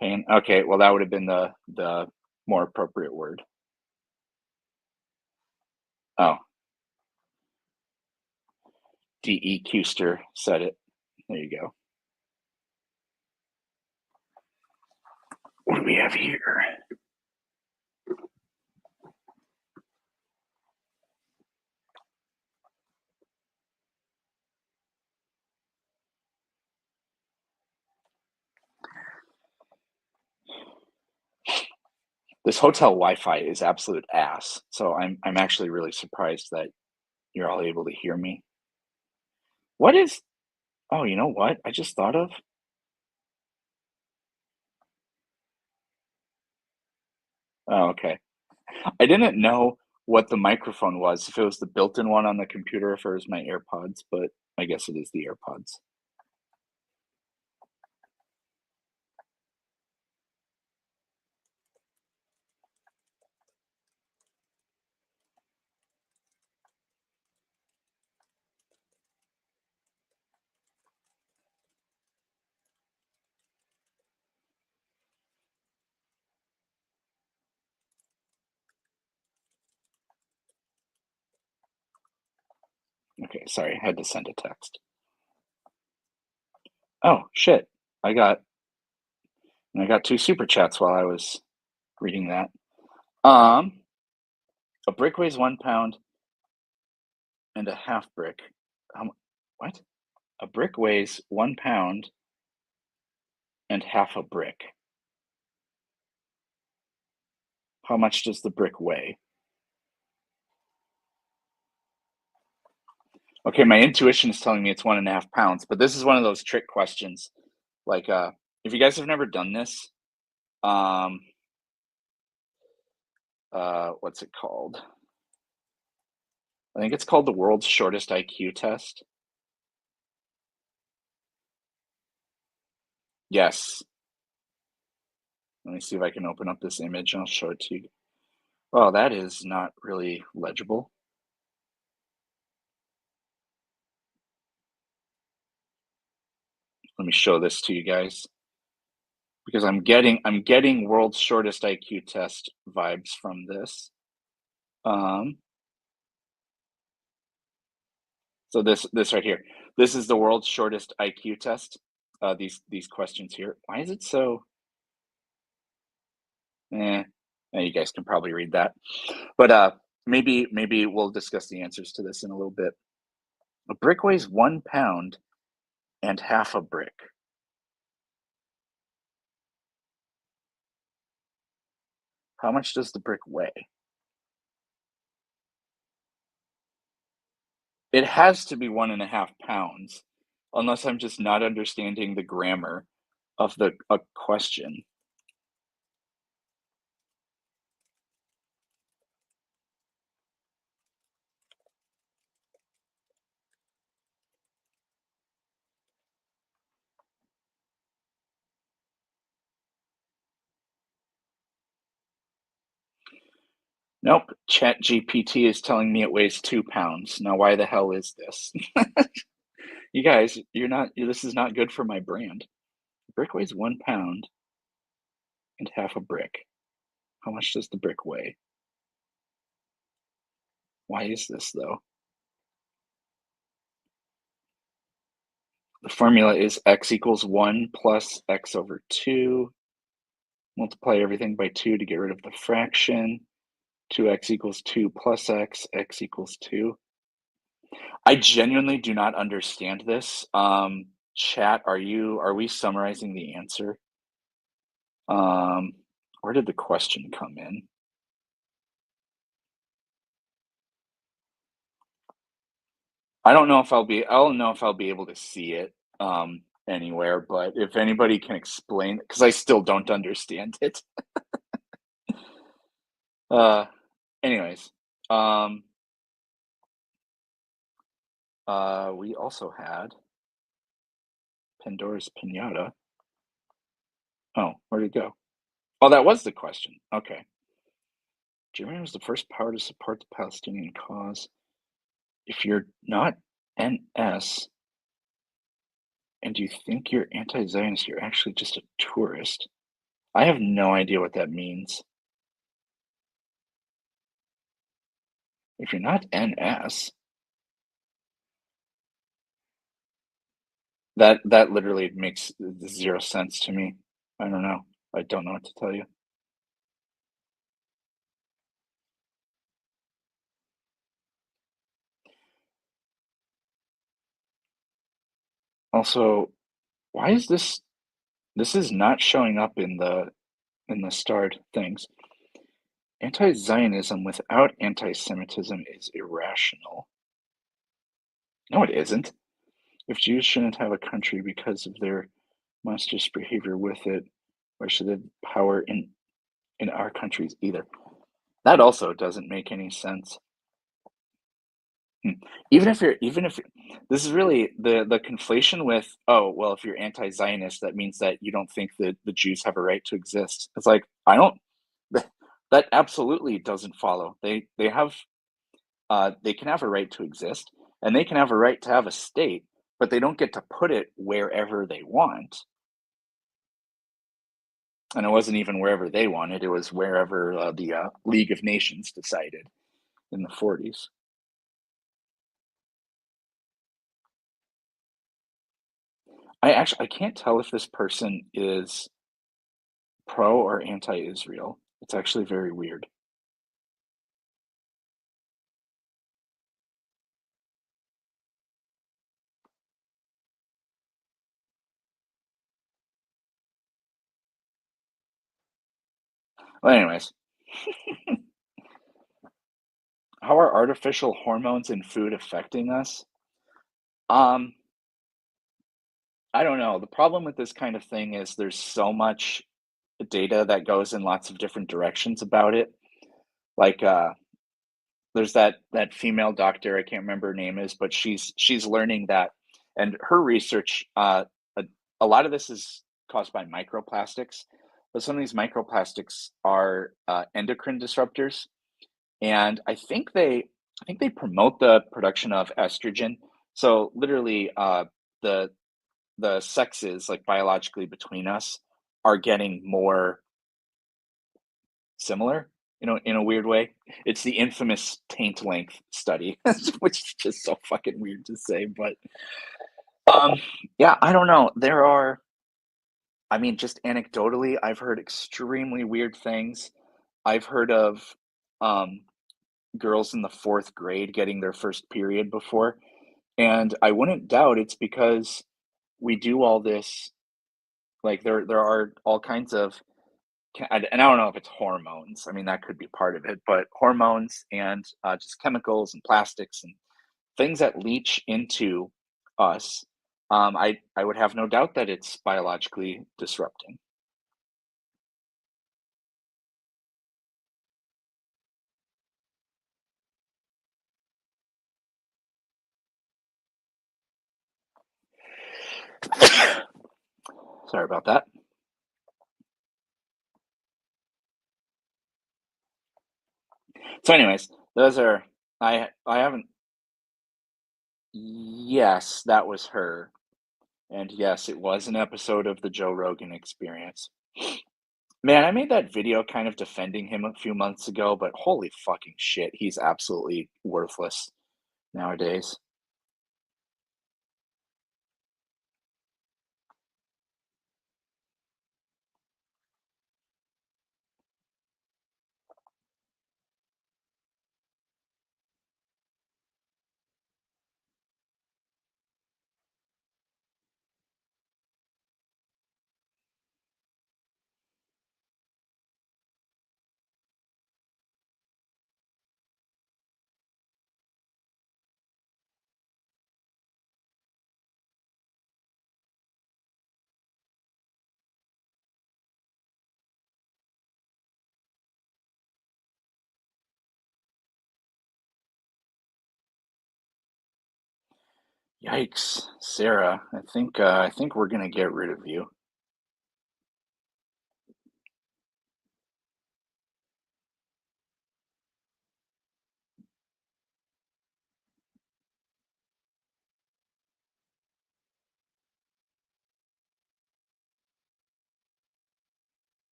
pain. Okay, well that would have been the more appropriate word. Oh, D.E. Custer said it. There you go. What do we have here? This hotel Wi-Fi is absolute ass. So I'm actually really surprised that you're all able to hear me. What is Oh, you know what? I just thought of. Oh, okay. I didn't know what the microphone was, if it was the built-in one on the computer, if it was my AirPods, but I guess it is the AirPods. Okay, sorry, I had to send a text. Oh, shit. I got I got two super chats while I was reading that. Um, a brick weighs 1 pound and a half brick. What? A brick weighs 1 pound and half a brick. How much does the brick weigh? Okay, my intuition is telling me it's 1.5 pounds, but this is one of those trick questions. Like, if you guys have never done this, um, what's it called? I think it's called the world's shortest IQ test. Yes. Let me see if I can open up this image and I'll show it to you. Oh, that is not really legible. Let me show this to you guys because I'm getting world's shortest IQ test vibes from this. Um, so this right here, this is the world's shortest IQ test. These questions here. Why is it so? Eh, you guys can probably read that, but maybe we'll discuss the answers to this in a little bit. A brick weighs 1 pound and half a brick. How much does the brick weigh? It has to be 1.5 pounds, unless I'm just not understanding the grammar of the question. Nope, ChatGPT is telling me it weighs 2 pounds. Now, why the hell is this? You guys, this is not good for my brand. A brick weighs 1 pound and half a brick. How much does the brick weigh? Why is this though? The formula is x equals 1 plus x over 2. Multiply everything by 2 to get rid of the fraction. 2x equals 2 plus x equals 2. I genuinely do not understand this. Chat, are we summarizing the answer? Where did the question come in? I don't know if I'll be able to see it anywhere, but if anybody can explain, because I still don't understand it. Anyways, we also had Pandora's Pinata. Oh, where'd it go? Oh, that was the question. Okay. Germany was the first power to support the Palestinian cause. If you're not NS and you think you're anti-Zionist, you're actually just a tourist. I have no idea what that means. If you're not NS, that literally makes zero sense to me. I don't know. I don't know what to tell you. Also, why is this is not showing up in the starred things? Anti-Zionism without anti-Semitism is irrational. No, it isn't. If Jews shouldn't have a country because of their monstrous behavior with it, why should they have power in our countries either? That also doesn't make any sense. Even if this is really the conflation with, oh, well, if you're anti-Zionist, that means that you don't think that the Jews have a right to exist. It's like, I don't, that absolutely doesn't follow. They have they can have a right to exist and they can have a right to have a state, but they don't get to put it wherever they want. And it wasn't even wherever they wanted, it was wherever the League of Nations decided in the 40s. I can't tell if this person is pro or anti-Israel. It's actually very weird. Well, anyways, how are artificial hormones in food affecting us? Um, I don't know. The problem with this kind of thing is there's so much data that goes in lots of different directions about it. Like, there's that female doctor, I can't remember her name is, but she's learning that, and her research, a, a lot of this is caused by microplastics, but some of these microplastics are endocrine disruptors, and I think they promote the production of estrogen. So literally, the the sexes, like biologically between us, are getting more similar, in a weird way. It's the infamous taint length study, which is just so fucking weird to say, but um, yeah, I don't know. I mean, just anecdotally, I've heard extremely weird things. I've heard of um, girls in the fourth grade getting their first period before, and I wouldn't doubt it's because we do all this. Like there are all kinds of and I don't know if it's hormones. I mean, that could be part of it, but hormones and just chemicals and plastics and things that leach into us. I would have no doubt that it's biologically disrupting. Sorry about that. So, anyways, those are I haven't. Yes, that was her, and yes, it was an episode of the Joe Rogan Experience. Man, I made that video kind of defending him a few months ago, but holy fucking shit, he's absolutely worthless nowadays. Yikes, Sarah. I think we're gonna get rid of you.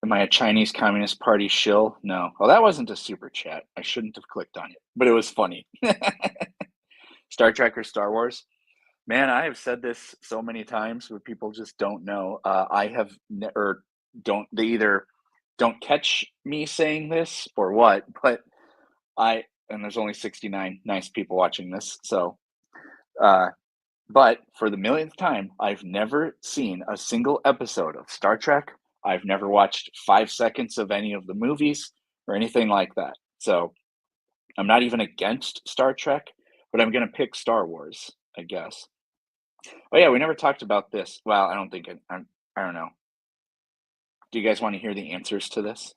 Am I a Chinese Communist Party shill? No. Well, that wasn't a super chat. I shouldn't have clicked on it, but it was funny. Star Trek or Star Wars? Man, I have said this so many times, but people just don't know. I have never don't they either don't catch me saying this or what, but I and there's only 69 nice people watching this, so uh but for the millionth time, I've never seen a single episode of Star Trek. I've never watched 5 seconds of any of the movies or anything like that. So I'm not even against Star Trek, but I'm going to pick Star Wars, I guess. Oh, yeah, we never talked about this. Well, I don't think I don't know. Do you guys want to hear the answers to this?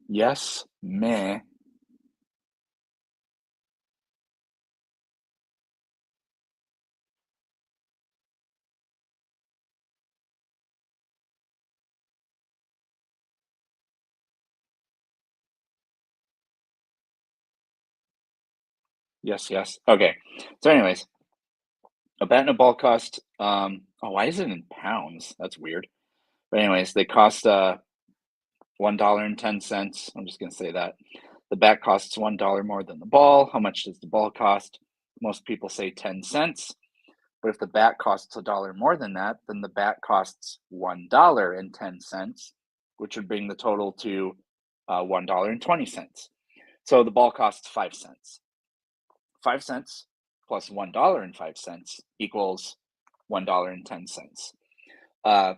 Yes, meh. Yes, yes. Okay. So anyways, a bat and a ball cost, oh, why is it in pounds? That's weird. But anyways, they cost $1.10. I'm just gonna say that. The bat costs $1 more than the ball. How much does the ball cost? Most people say 10 cents. But if the bat costs $1 more than that, then the bat costs $1.10, which would bring the total to $1.20. So the ball costs 5 cents. 5 cents plus $1.05 equals $1.10. Uh,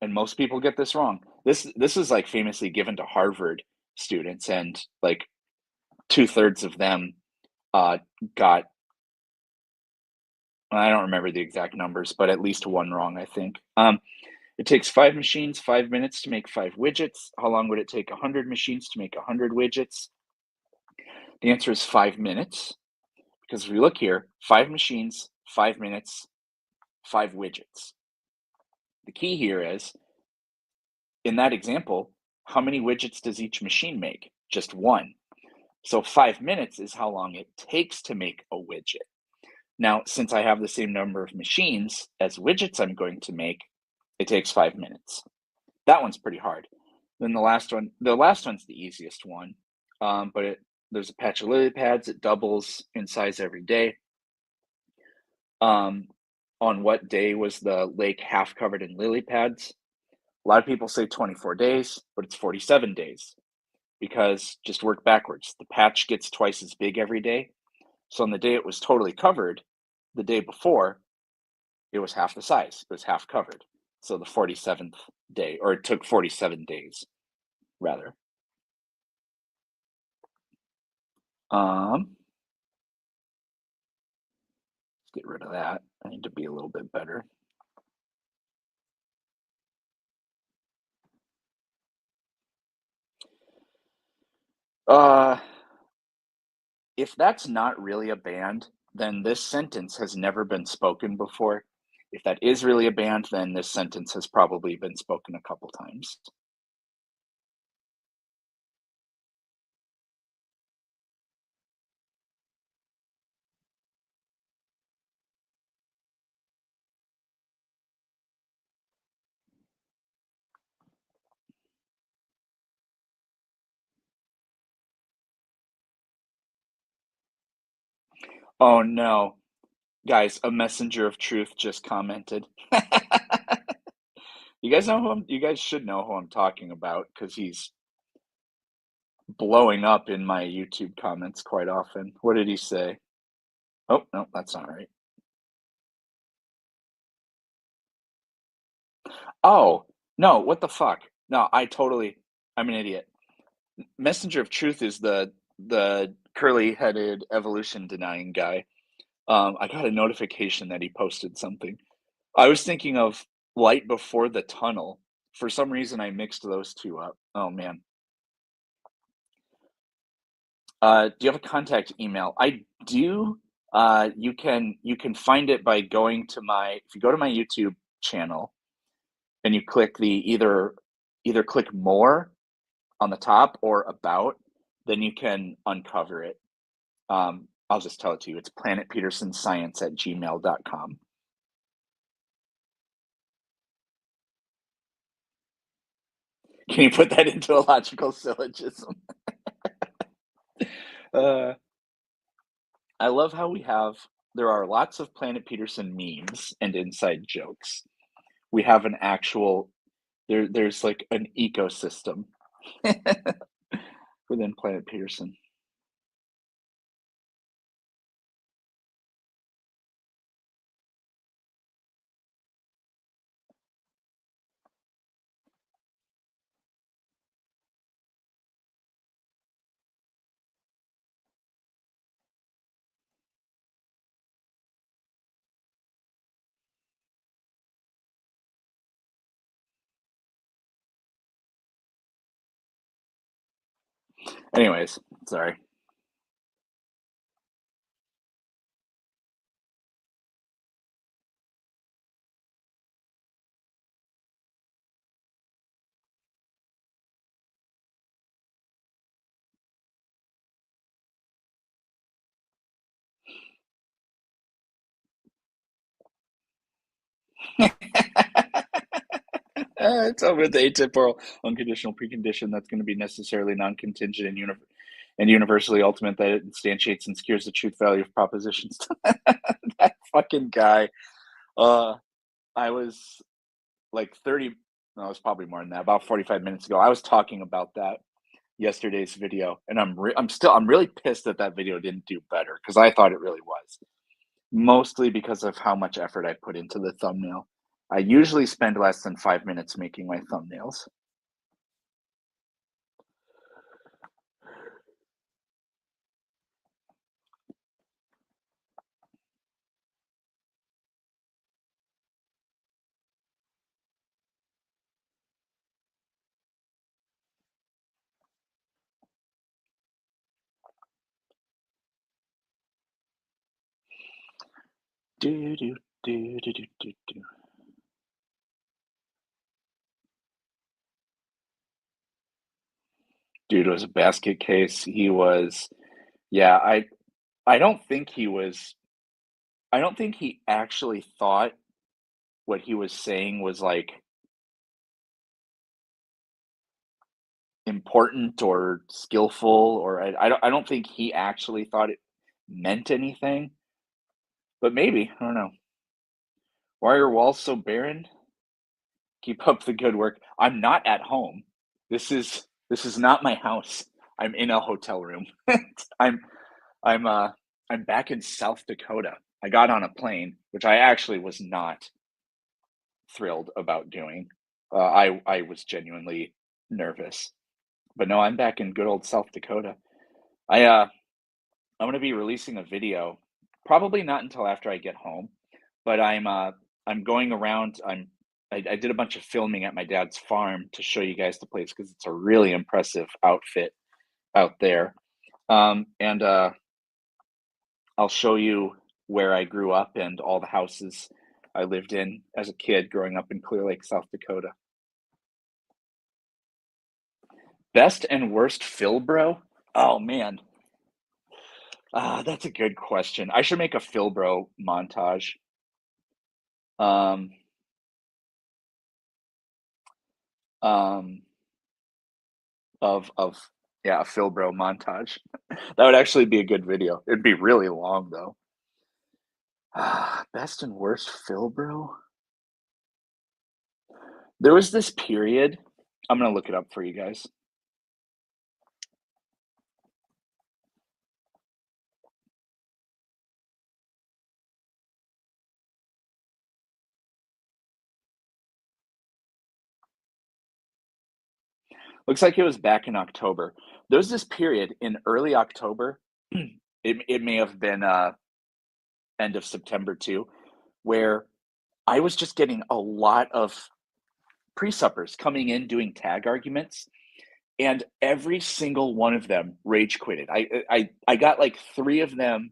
and most people get this wrong. This is like famously given to Harvard students, and like 2/3 of them uh, got. I don't remember the exact numbers, but at least one wrong, I think. It takes 5 machines, 5 minutes to make 5 widgets. How long would it take 100 machines to make 100 widgets? The answer is 5 minutes, because if we look here, 5 machines, 5 minutes, 5 widgets. The key here is, in that example, how many widgets does each machine make? Just one. So 5 minutes is how long it takes to make a widget. Now, since I have the same number of machines as widgets I'm going to make, it takes 5 minutes. That one's pretty hard. Then the last one's the easiest one. There's a patch of lily pads. It doubles in size every day. On what day was the lake half covered in lily pads? A lot of people say 24 days, but it's 47 days, because just work backwards. The patch gets twice as big every day. So on the day it was totally covered, the day before, it was half the size. It was half covered. So the 47th day, or it took 47 days, rather. Let's get rid of that. I need to be a little bit better. Uh, if that's not really a band, then this sentence has never been spoken before. If that is really a band, then this sentence has probably been spoken a couple times. Oh no, guys, a messenger of truth just commented. You guys should know who I'm talking about, because he's blowing up in my YouTube comments quite often. What did he say? Oh, no, that's not right. Oh, no, what the fuck? No, I'm an idiot. Messenger of Truth is the curly-headed evolution denying guy. I got a notification that he posted something. I was thinking of Light Before the Tunnel. For some reason, I mixed those two up. Oh man. Do you have a contact email? I do. You can find it by going to my if you go to my YouTube channel and you click the either click more on the top or about, then you can uncover it. I'll just tell it to you. It's planetpetersonscience@gmail.com. Can you put that into a logical syllogism? Uh, I love how there are lots of Planet Peterson memes and inside jokes. We have an actual, there's like an ecosystem within Planet Peterson. Anyways, sorry. It's over the atemporal unconditional precondition that's going to be necessarily non-contingent and universally ultimate, that it instantiates and secures the truth value of propositions. That fucking guy. Uh, I was like 30, no, it was probably more than that, about 45 minutes ago. I was talking about that yesterday's video, and I'm really pissed that that video didn't do better because I thought it really was. Mostly because of how much effort I put into the thumbnail. I usually spend less than 5 minutes making my thumbnails. Do, do, do, do, do, do, do. Dude was a basket case. He was, yeah, I don't think he was, I don't think he actually thought what he was saying was like important or skillful, or I don't think he actually thought it meant anything, but maybe, I don't know. Why are your walls so barren? Keep up the good work. I'm not at home. This is not my house. I'm in a hotel room. I'm I'm uh I'm back in South Dakota. I got on a plane, which I actually was not thrilled about doing. I was genuinely nervous. But no, I'm back in good old South Dakota. I'm gonna be releasing a video, probably not until after I get home, but I'm going around. I did a bunch of filming at my dad's farm to show you guys the place because it's a really impressive outfit out there. And I'll show you where I grew up and all the houses I lived in as a kid growing up in Clear Lake, South Dakota. Best and worst Phil bro? Oh man, that's a good question. I should make a Phil bro montage. Um, um, of yeah, a Phil bro montage. That would actually be a good video. It'd be really long though. Best and worst Phil bro? There was this period. I'm gonna look it up for you guys. Looks like it was back in October. There was this period in early October. It may have been end of September too, where I was just getting a lot of pre-suppers coming in doing tag arguments, and every single one of them rage quitted. I got like three of them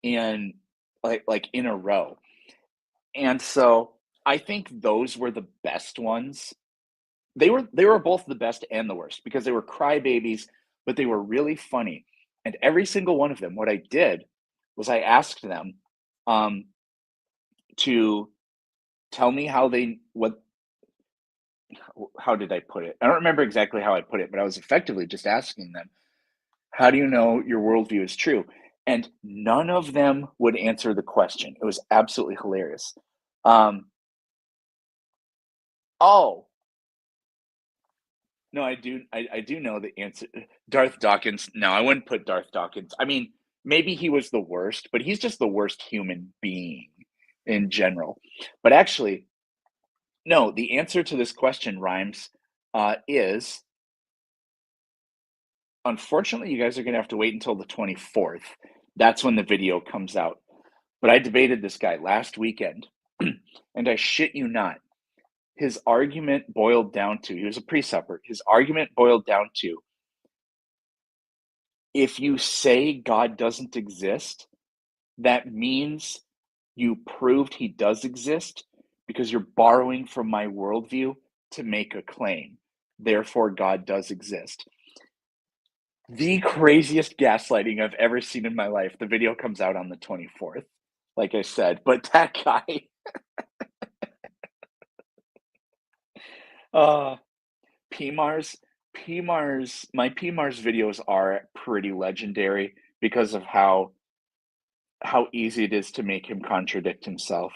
in like in a row, and so I think those were the best ones. They were both the best and the worst because they were crybabies, but they were really funny. And every single one of them, what I did was I asked them um, to tell me how did I put it? I don't remember exactly how I put it, but I was effectively just asking them, how do you know your worldview is true? And none of them would answer the question. It was absolutely hilarious. Um, oh, no, I do know the answer. Darth Dawkins. No, I wouldn't put Darth Dawkins. I mean, maybe he was the worst, but he's just the worst human being in general. But actually, no, the answer to this question, Rhymes, is unfortunately, you guys are going to have to wait until the 24th. That's when the video comes out. But I debated this guy last weekend, and I shit you not, his argument boiled down to, he was a pre-supper, his argument boiled down to, if you say God doesn't exist, that means you proved he does exist because you're borrowing from my worldview to make a claim. Therefore, God does exist. The craziest gaslighting I've ever seen in my life. The video comes out on the 24th, like I said, but that guy. Uh, PMARS my PMARS videos are pretty legendary because of how easy it is to make him contradict himself.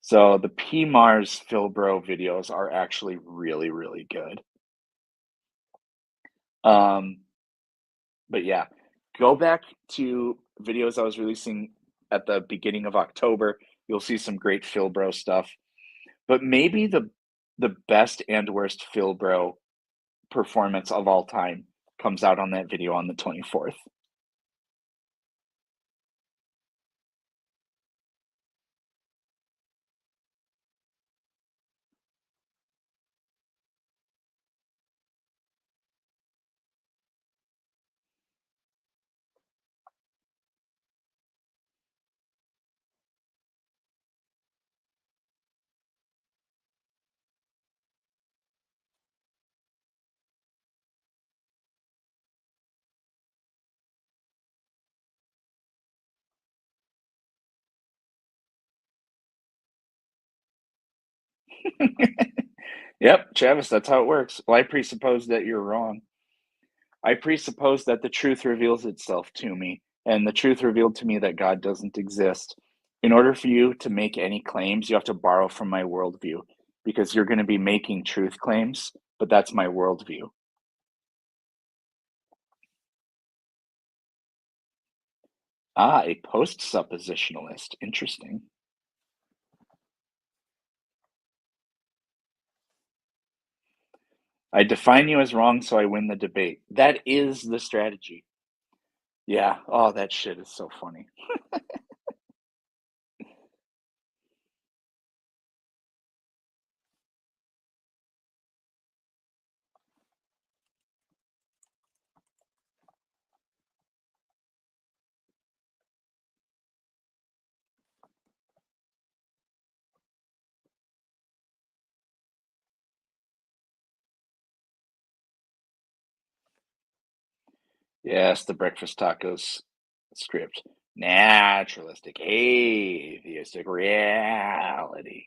So the PMARS Philbro videos are actually really, really good. Um, but yeah, go back to videos I was releasing at the beginning of October. You'll see some great Philbro stuff. But maybe the best and worst Philbro performance of all time comes out on that video on the 24th. Yep, Travis, that's how it works. Well, I presuppose that you're wrong. I presuppose that the truth reveals itself to me, and the truth revealed to me that God doesn't exist. In order for you to make any claims, you have to borrow from my worldview because you're going to be making truth claims, but that's my worldview. Ah, a post suppositionalist. Interesting. I define you as wrong, so I win the debate. That is the strategy. Yeah. Oh, that shit is so funny. Yes, the breakfast tacos script. Naturalistic, atheistic reality.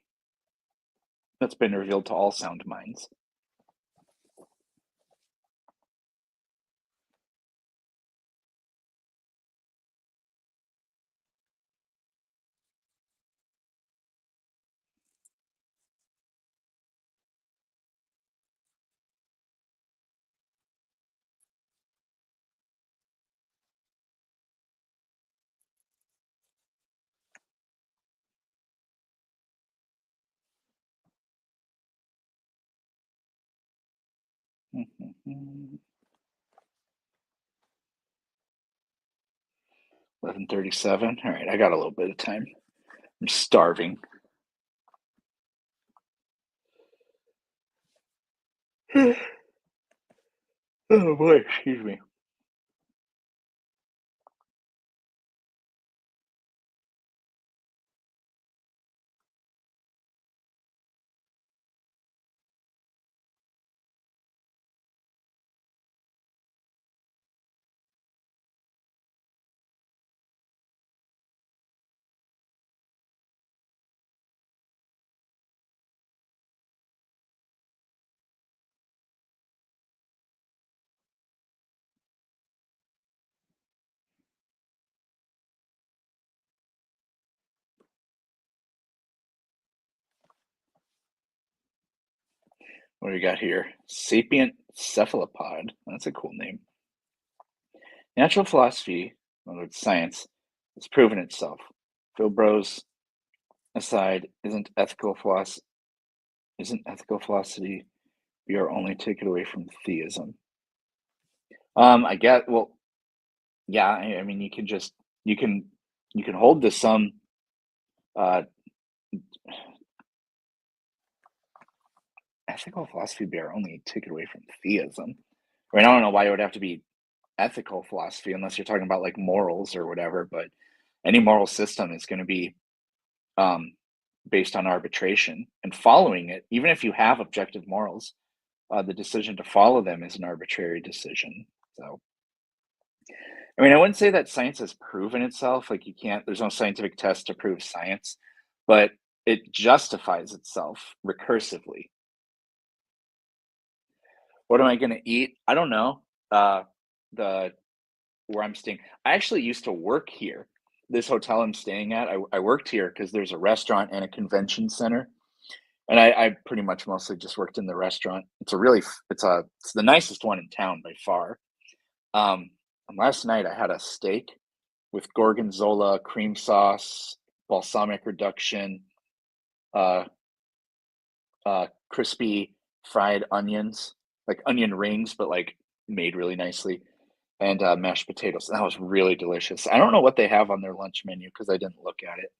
That's been revealed to all sound minds. Mhm. 11:37. All right, I got a little bit of time. I'm starving. Oh boy, excuse me. What do we got here? Sapient cephalopod. That's a cool name. Natural philosophy, in other words, science, has proven itself. Philbro's aside, isn't ethical philosophy we are only taken away from theism. I get well, yeah, I mean you can you can hold to some uh ethical philosophy be our only ticket away from theism. I mean, I don't know why it would have to be ethical philosophy unless you're talking about like morals or whatever, but any moral system is going to be um, based on arbitration and following it, even if you have objective morals, the decision to follow them is an arbitrary decision. So, I mean, I wouldn't say that science has proven itself. Like, there's no scientific test to prove science, but It justifies itself recursively. What am I gonna eat? I don't know. The where I'm staying. I actually used to work here. This hotel I'm staying at, I worked here because there's a restaurant and a convention center, and I pretty much mostly just worked in the restaurant. It's the nicest one in town by far. And last night I had a steak with gorgonzola, cream sauce, balsamic reduction, uh, crispy fried onions, like onion rings, but like made really nicely, and mashed potatoes. That was really delicious. I don't know what they have on their lunch menu because I didn't look at it.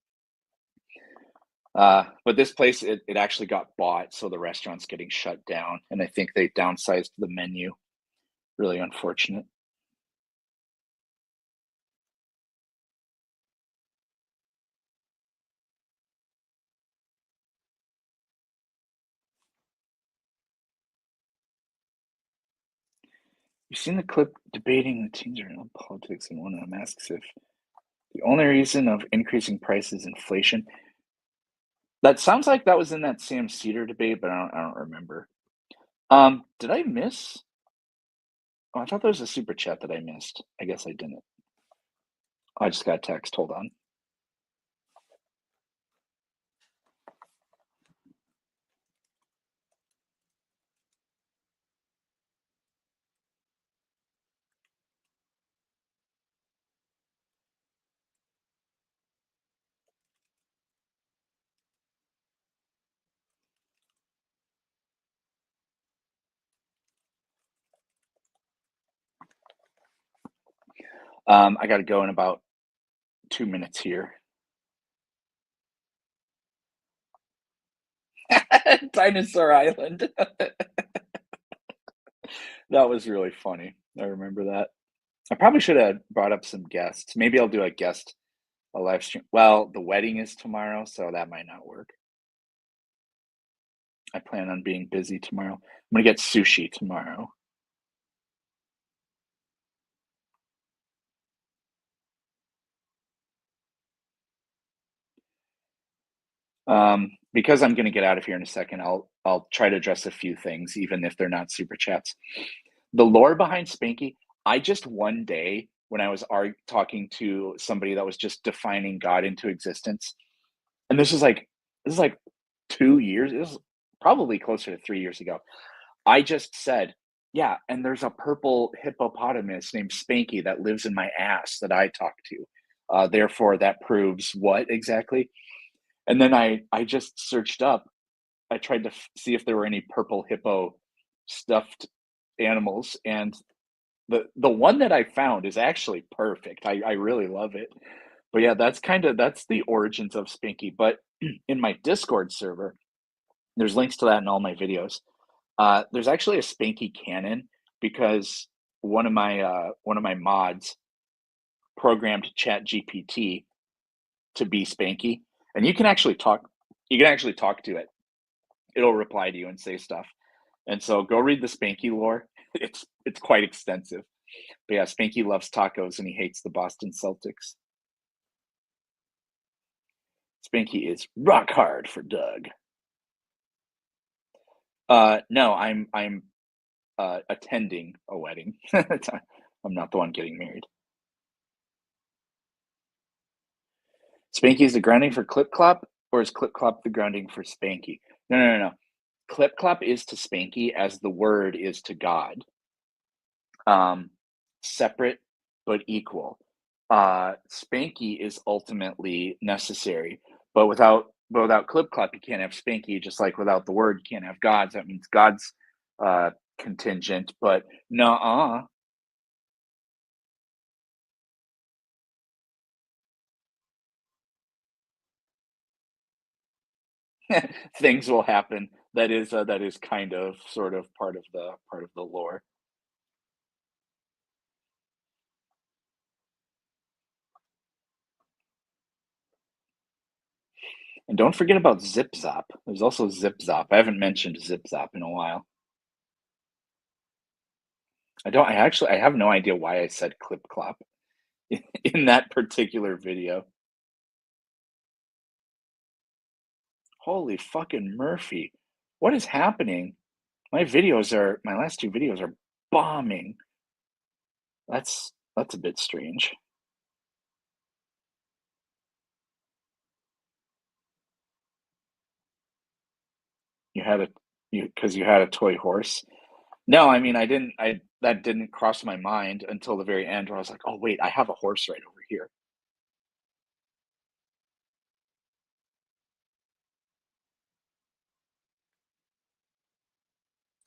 But this place, it actually got bought, so the restaurant's getting shut down, and I think they downsized the menu. Really unfortunate. You've seen the clip debating the teens around politics, and one of them asks if the only reason of increasing prices is inflation. That sounds like that was in that Sam Cedar debate, but I don't remember. Did I miss? Oh, I thought there was a super chat that I missed. I guess I didn't. I just got a text. Hold on. I got to go in about 2 minutes here. Dinosaur Island. That was really funny. I remember that. I probably should have brought up some guests. Maybe I'll do a live stream. Well, the wedding is tomorrow, so that might not work. I plan on being busy tomorrow. I'm gonna get sushi tomorrow. Because I'm gonna get out of here in a second, I'll try to address a few things, even if they're not super chats. The lore behind Spanky, I just one day when I was talking to somebody that was just defining God into existence, and this is like 2 years. It was probably closer to 3 years ago. I just said, "Yeah, and there's a purple hippopotamus named Spanky that lives in my ass that I talk to. Therefore, that proves what exactly?" And then I just searched up. I tried to see if there were any purple hippo stuffed animals, and the one that I found is actually perfect. I really love it. But yeah, that's the origins of Spanky. But in my Discord server, there's links to that in all my videos. There's actually a Spanky canon because one of my mods programmed Chat GPT to be Spanky, and you can actually talk to it. It'll reply to you and say stuff. And so go read the Spanky lore. It's quite extensive. But yeah, Spanky loves tacos and he hates the Boston Celtics. Spanky is rock hard for Doug. No, I'm attending a wedding. I'm not the one getting married. Spanky is the grounding for Clip Clop, or is Clip Clop the grounding for Spanky? No, no, no, no. Clip Clop is to Spanky as the word is to God. Um, Separate but equal. Spanky is ultimately necessary, but without Clip Clop, you can't have Spanky. Just like without the word, you can't have gods. That means God's uh, contingent. But no, things will happen. That is kind of sort of part of the lore. And don't forget about Zip Zop. There's also Zip Zop. I haven't mentioned Zip Zop in a while. I have no idea why I said Clip Clop in that particular video. Holy fucking Murphy. What is happening? My last two videos are bombing. That's a bit strange. You had a because you had a toy horse. No, I mean, I that didn't cross my mind until the very end where I was like, "Oh, wait, I have a horse right over here."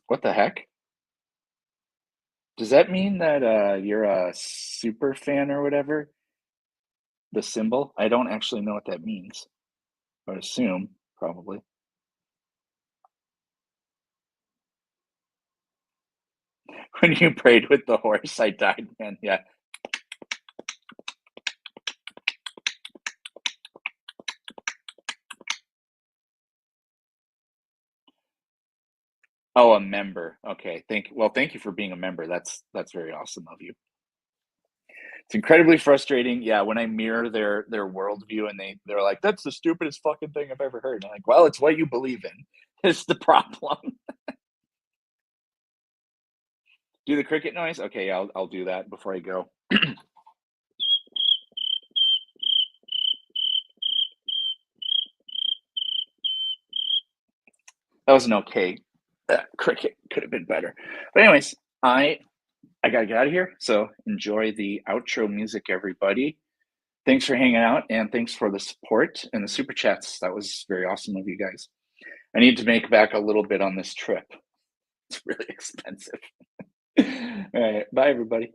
What the heck? Does that mean that, you're a super fan or whatever? The symbol? I don't actually know what that means. I would assume, probably. When you prayed with the horse, I died, man, yeah. Oh, a member. Okay, thank you for being a member. That's very awesome of you. It's incredibly frustrating, yeah, when I mirror their worldview and they're like, "That's the stupidest fucking thing I've ever heard." I'm like, "Well, it's what you believe in, is the problem." Do the cricket noise? Okay, yeah, I'll do that before I go. That was an okay cricket. Could have been better. But anyways, I gotta get out of here. So enjoy the outro music, everybody. Thanks for hanging out and thanks for the support and the super chats. That was very awesome of you guys. I need to make back a little bit on this trip. It's really expensive. All right. Bye, everybody.